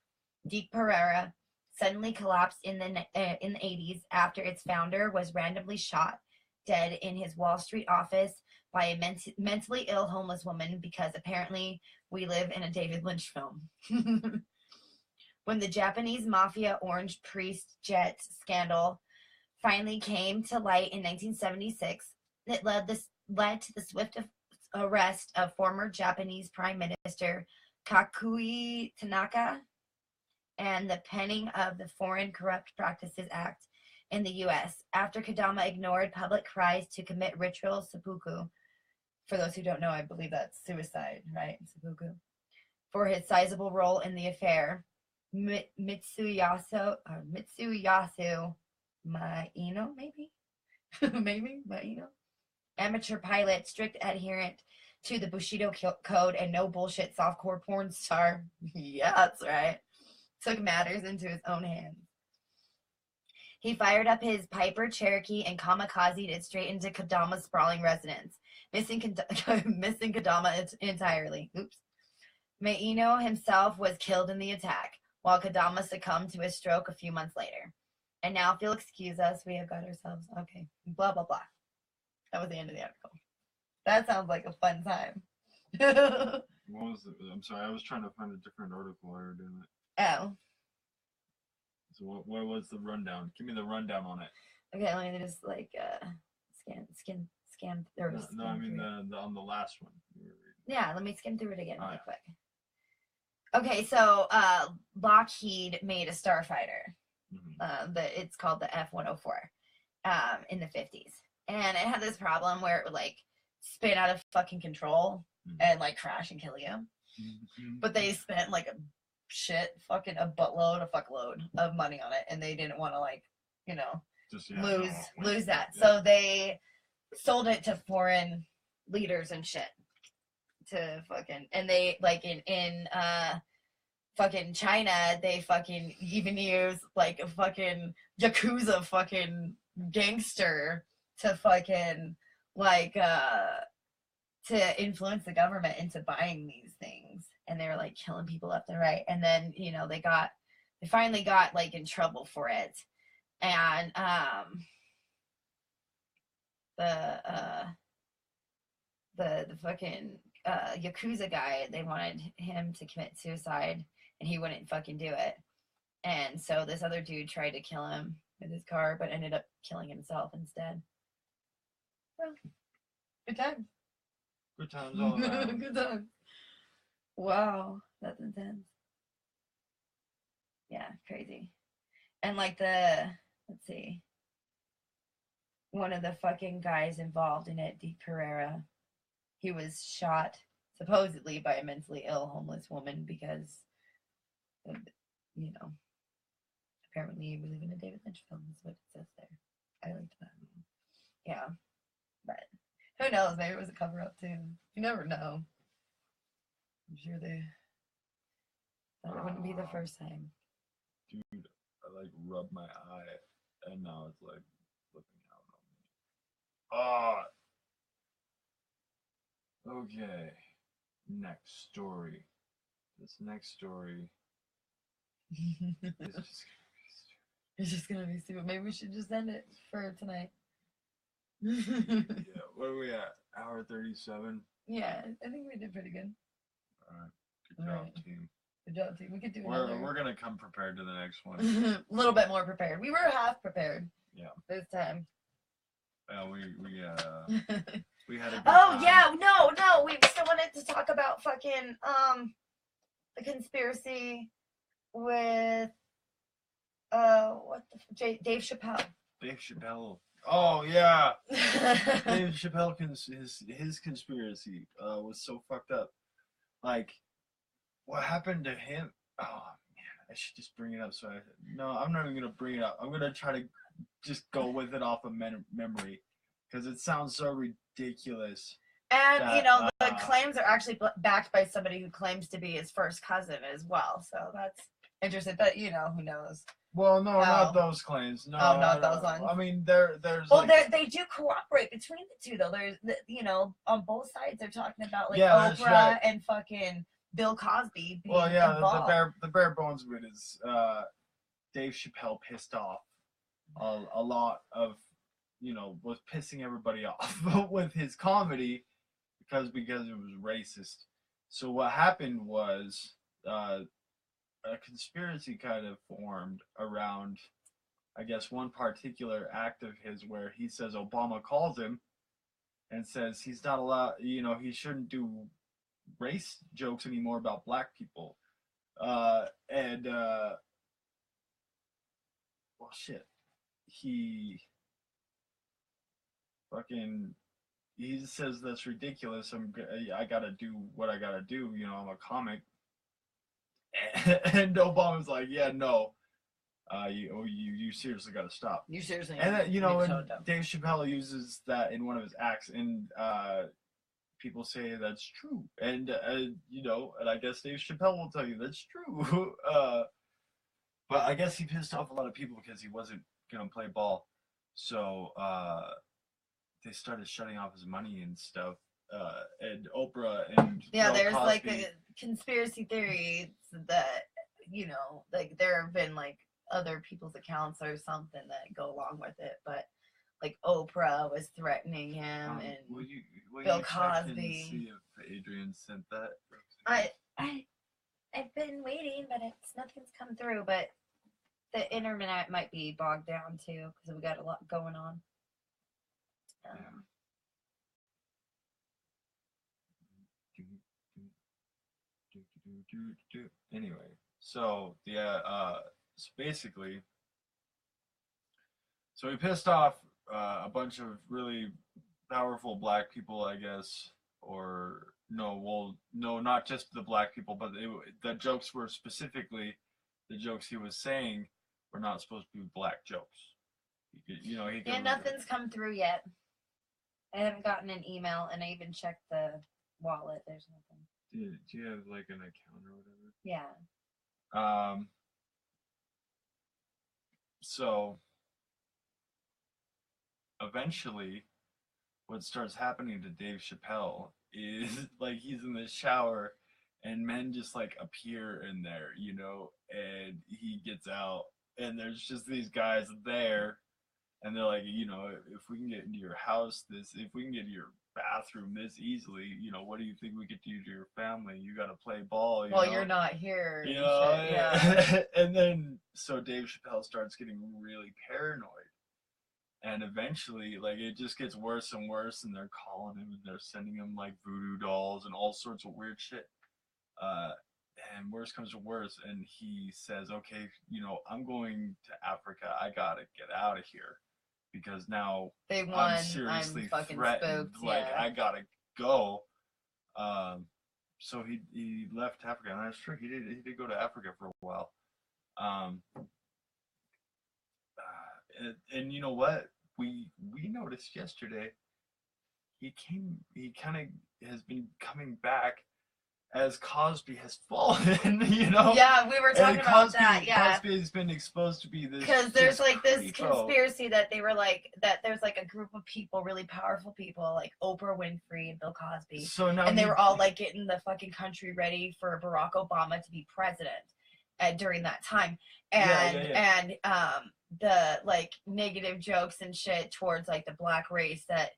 Deke Pereira suddenly collapsed in the 80s after its founder was randomly shot dead in his Wall Street office by a mentally ill homeless woman, because apparently we live in a David Lynch film. When the Japanese mafia orange priest jet scandal finally came to light in 1976, it led to the swift arrest of former Japanese Prime Minister Kakui Tanaka and the penning of the Foreign Corrupt Practices Act in the U.S. after Kadama ignored public cries to commit ritual seppuku. For those who don't know, I believe that's suicide, right? Seppuku. For his sizable role in the affair, Mitsuyasu Maino, maybe? Maybe Maino? Amateur pilot, strict adherent to the Bushido code, and no bullshit softcore porn star. Yeah, that's right. Took matters into his own hands. He fired up his Piper Cherokee and kamikazed it straight into Kadama's sprawling residence, missing Kadama entirely. Oops. Maino himself was killed in the attack, while Kadama succumbed to a stroke a few months later. And now, if you'll excuse us, we have got ourselves, okay, blah, blah, blah. That was the end of the article. That sounds like a fun time. What was it? I'm sorry, I was trying to find a different article while we were doing it. Oh. So what was the rundown? Give me the rundown on it. Okay, let me just like scan through. No, I mean the on the last one. Yeah, let me skim through it again really yeah. quick. Okay, so Lockheed made a starfighter. Mm-hmm. It's called the F-104 in the 50s. And it had this problem where it would like spin out of fucking control and like crash and kill you. But they spent like a fuckload of money on it, and they didn't want to like, Just lose that. So they sold it to foreign leaders and shit to fucking, and they like in fucking China, they fucking even use like a fucking Yakuza fucking gangster to fucking like to influence the government into buying these things. And they were like killing people left and right. And then, you know, they finally got like in trouble for it. And the fucking Yakuza guy, they wanted him to commit suicide and he wouldn't fucking do it. And so this other dude tried to kill him with his car, but ended up killing himself instead. Well, good time. Good times all around. Good time. Wow, that's intense. Yeah, crazy. And like let's see, one of the fucking guys involved in it, Dee Pereira, he was shot supposedly by a mentally ill homeless woman because of, you know, apparently we live in a David Lynch film is what it says there. I liked that. Yeah, but who knows? Maybe it was a cover up too. You never know. I'm sure that wouldn't be the first time. Dude, I like rubbed my eye and now it's like flipping out on me. Okay. Next story. This next story is just It's just gonna be stupid. Maybe we should just end it for tonight. yeah, what are we at? Hour 37? Yeah, I think we did pretty good. Alright. Good job, Right. team. Good job, team. We could do another. We're gonna come prepared to the next one. A little bit more prepared. We were half prepared. Yeah. This time. We had a good Oh time. yeah, no. We still wanted to talk about fucking the conspiracy with Dave Chappelle. Dave Chappelle. Oh yeah. Dave Chappelle his conspiracy was so fucked up. Like, what happened to him? Oh man, I should just bring it up. No, I'm not even gonna bring it up. I'm gonna try to just go with it off of memory because it sounds so ridiculous. And that, you know, the claims are actually backed by somebody who claims to be his first cousin as well. So that's interesting. But you know, who knows? Well, no, not those claims. No, not those ones. I mean, there's. Well, like, they do cooperate between the two, though. There's, you know, on both sides, they're talking about like Oprah right. and fucking Bill Cosby being involved. the bare bones of it is Dave Chappelle pissed off a lot of, you know, was pissing everybody off with his comedy because it was racist. So what happened was a conspiracy kind of formed around, I guess, one particular act of his where he says Obama calls him and says he's not allowed, you know, he shouldn't do race jokes anymore about black people. Well, shit. He says that's ridiculous. I gotta do what I gotta do. You know, I'm a comic. And Obama's like, yeah, no. You seriously got to stop. You seriously. And then, you know, and Dave Chappelle uses that in one of his acts, and people say that's true. And you know, and I guess Dave Chappelle will tell you that's true. But I guess he pissed off a lot of people because he wasn't gonna play ball. So they started shutting off his money and stuff. And Oprah and Bill there's Cosby. Like a conspiracy theory that, you know, like there have been like other people's accounts or something that go along with it, but like Oprah was threatening him and will Bill Cosby. See if Adrian sent that. I've been waiting, but nothing's come through. But the internet might be bogged down too because we got a lot going on. Anyway, so yeah, so basically, so he pissed off a bunch of really powerful black people, I guess, or no, not just the black people, but the jokes were specifically the jokes he was saying were not supposed to be black jokes. he Yeah, could. nothing's come through yet. I haven't gotten an email, and I even checked the wallet. There's nothing. Do you have like an account or whatever? Yeah. So eventually, what starts happening to Dave Chappelle is like he's in the shower and men just like appear in there, and he gets out and there's just these guys there and they're like, if we can get into your house if we can get to your bathroom this easily, what do you think we could do to your family? You got to play ball, Well, you're not here. you and know, shit, yeah. and then so Dave Chappelle starts getting really paranoid. And eventually, like, it just gets worse and worse, and they're calling him and they're sending him like voodoo dolls and all sorts of weird shit. Uh, and worse comes to worse, and he says, "Okay, I'm going to Africa. I gotta get out of here because now They won. I'm seriously I'm fucking threatened. spooked. Like, Yeah. I gotta go." So he left Africa, and that's true. He did go to Africa for a while. Um, and you know what? We noticed yesterday. He kind of has been coming back as Cosby has fallen. Yeah, we were talking about that. Yeah. Cosby has been exposed to be this. Because there's like this creepo. conspiracy that they were like that. There's like a group of people, really powerful people, like Oprah Winfrey and Bill Cosby, So now and they were all like getting the fucking country ready for Barack Obama to be president during that time, and the like negative jokes and shit towards like the black race that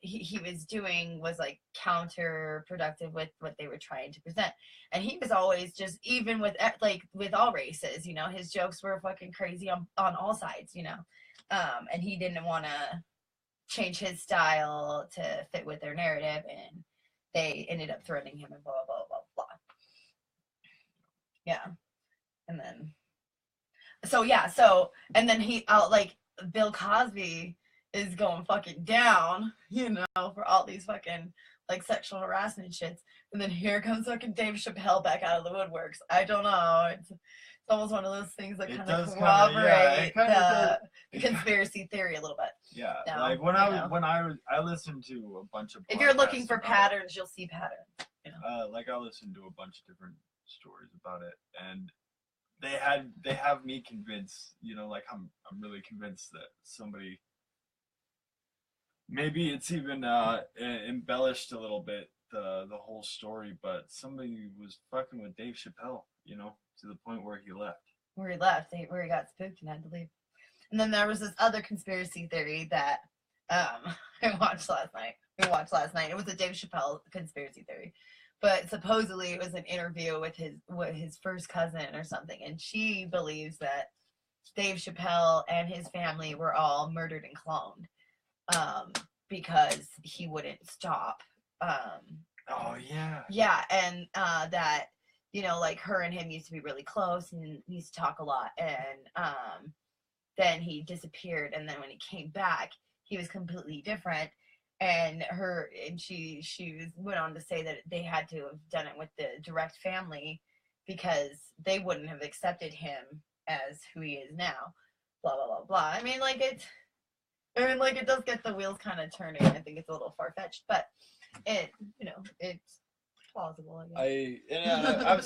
he was doing was like counterproductive with what they were trying to present. And he was always just, even with like with all races, his jokes were fucking crazy on all sides, and he didn't want to change his style to fit with their narrative, and they ended up threatening him and blah blah blah blah. Yeah. And then and then he out like Bill Cosby is going fucking down, for all these fucking like sexual harassment shits. And then here comes fucking Dave Chappelle back out of the woodworks. I don't know. It's almost one of those things that kind of corroborate the conspiracy theory a little bit. Yeah, like when I listened to a bunch of. If you're looking for patterns, you'll see patterns. Like I listened to a bunch of different stories about it, and they have me convinced. Like I'm really convinced that somebody. Maybe it's even embellished a little bit the whole story, but somebody was fucking with Dave Chappelle, to the point where he left. Where he left, where he got spooked and had to leave. And then there was this other conspiracy theory that I watched last night. It was a Dave Chappelle conspiracy theory, but supposedly it was an interview with his first cousin or something, and she believes that Dave Chappelle and his family were all murdered and cloned. Because he wouldn't stop. Oh yeah. Yeah, and that like her and him used to be really close and used to talk a lot, and then he disappeared, and then when he came back, he was completely different. And she went on to say that they had to have done it with the direct family because they wouldn't have accepted him as who he is now. Blah blah blah blah. I mean, it does get the wheels kind of turning. I think it's a little far-fetched, but it's plausible, I guess.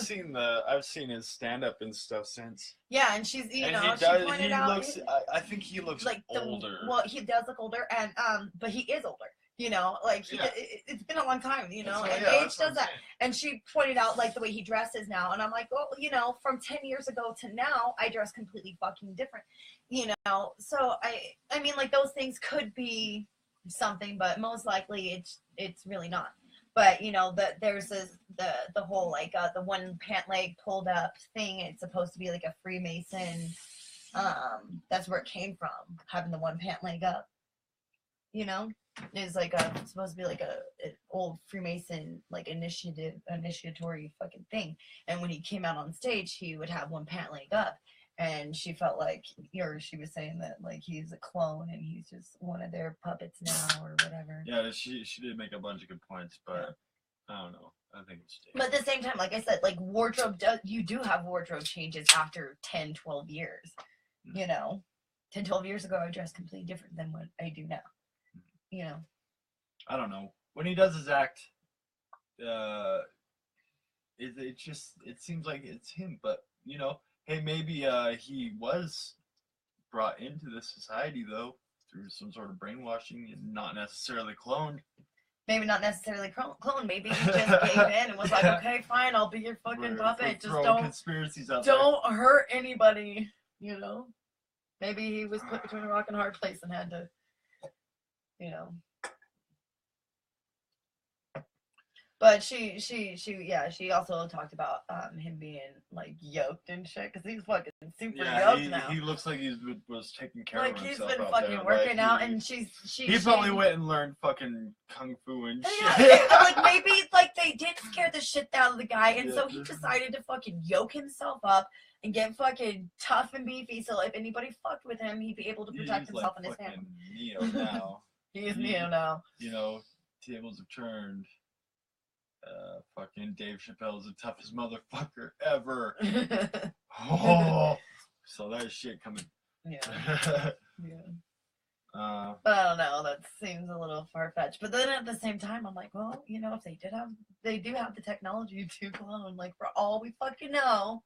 I've seen his stand-up and stuff since. Yeah, and she pointed out. I think he looks like older. Well, he does look older, and but he is older. It's been a long time, and age does that. And she pointed out like the way he dresses now, and I'm like, well, from 10 years ago to now, I dress completely fucking different, So I mean, like those things could be something, but most likely it's really not. But there's the whole like the one pant leg pulled up thing. It's supposed to be like a Freemason. That's where it came from, having the one pant leg up. Is like supposed to be like an old Freemason like initiatory fucking thing. And when he came out on stage, he would have one pant leg up, and she felt like, she was saying that like he's a clone and he's just one of their puppets now or whatever. Yeah, she did make a bunch of good points, but I don't know. I think it's. But at the same time, like I said, like you do have wardrobe changes after 10, 12 years. 10, 12 years ago, I dressed completely different than what I do now. You know. I don't know. When he does his act, it seems like it's him. But you know, hey, maybe he was brought into this society though through some sort of brainwashing and not necessarily cloned. Maybe not necessarily clone. Maybe he just gave in and was like, okay, fine, I'll be your fucking puppet. Just don't conspiracies out don't hurt anybody. You know. Maybe he was put between a rock and a hard place and had to, you know. But she also talked about him being like yoked and shit because he's fucking super yoked now. He looks like he was taking care of himself. Like he's been out fucking there. working like, out, and he probably went and learned fucking kung fu and shit. Yeah, like maybe like they did scare the shit out of the guy, and so he decided to fucking yoke himself up and get fucking tough and beefy. So if anybody fucked with him, he'd be able to protect himself and his family. Neo now. He is Neo now. You know, tables have turned. Fucking Dave Chappelle's the toughest motherfucker ever. Oh, so that shit coming. Yeah. Yeah. But I don't know. That seems a little far fetched. But then at the same time, I'm like, well, you know, if they do have the technology to clone. Like for all we fucking know,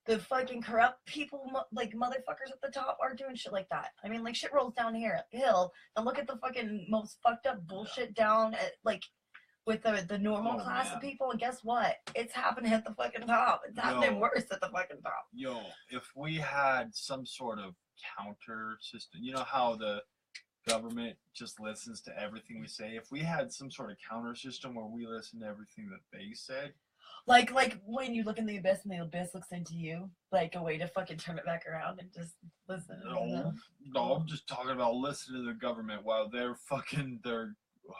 the fucking corrupt people, like motherfuckers at the top, are doing shit like that. I mean, like shit rolls downhill. And look at the fucking most fucked up bullshit down at like. With the normal class of people, and guess what? It's happening at the fucking top. It's happening worse at the fucking top. Yo, if we had some sort of counter system, you know how the government just listens to everything we say? If we had some sort of counter system where we listen to everything that they said. Like when you look in the abyss and the abyss looks into you, like a way to fucking turn it back around and just listen. No, I'm just talking about listening to the government while they're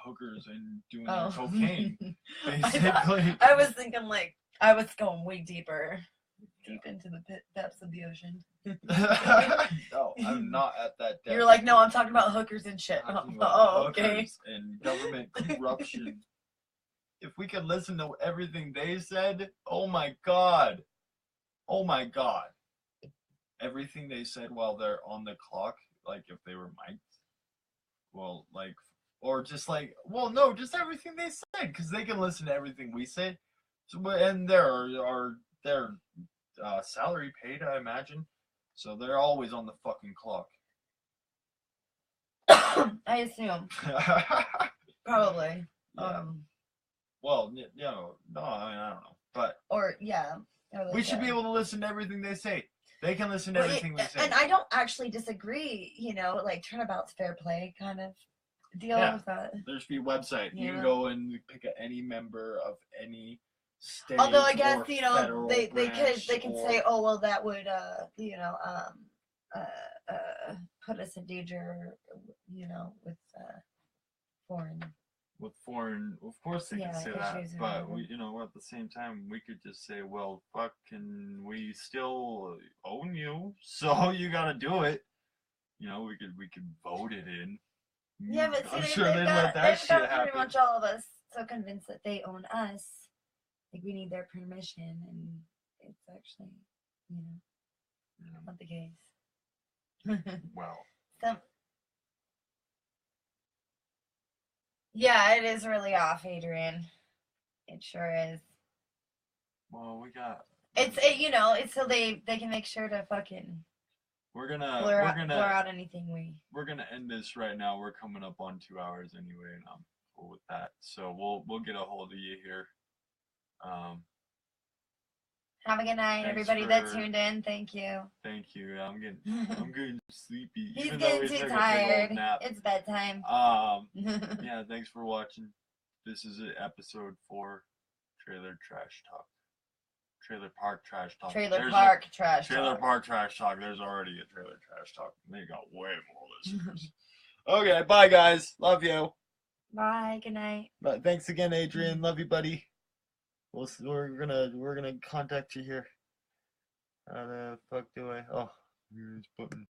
hookers and doing their cocaine. Basically, I was thinking like I was going way deep into the depths of the ocean. No, I'm not at that depth. You're like, no, I'm talking about hookers and shit. Okay. And government corruption. If we could listen to everything they said, oh my god, everything they said while they're on the clock, like if they were mic'd, well, like. Or just like, well, no, just everything they said, because they can listen to everything we say. So, and their salary paid, I imagine. So they're always on the fucking clock. I assume. Probably. Yeah. Well, you know, no, I mean, I don't know, but we should be able to listen to everything they say. They can listen to everything we say. And I don't actually disagree. You know, like turnabout's fair play, kind of. Deal with that. There should be a website. You can go and pick any member of any state. Although I guess you know they can or... say, oh well, that would put us in danger, you know, with foreign. With foreign, of course they can say that, but we, you know, at the same time we could just say, well, fucking, we still own you, so you gotta do it. You know, we could vote it in. Yeah, but see, I'm sure they'd let that shit happen. Pretty much all of us so convinced that they own us, like we need their permission, and it's actually, you know, not the case. Well. Yeah, it is really off, Adrian. It sure is. Well, we got. It's so they can make sure to fucking. We're gonna blur out anything We're gonna end this right now. We're coming up on 2 hours anyway, and I'm cool with that. So we'll get a hold of you here. Have a good night, everybody that tuned in. Thank you. Thank you. I'm getting sleepy. He's getting too tired. It's bedtime. Yeah. Thanks for watching. This is episode 4, Trailer Trash Talk. Trailer Park Trash Talk. Trailer Park Trash Talk. There's already a Trailer Trash Talk. They got way more listeners. Okay, bye guys. Love you. Bye. Good night. But thanks again, Adrian. Love you, buddy. We're gonna contact you here. How the fuck do I? Oh, here's button.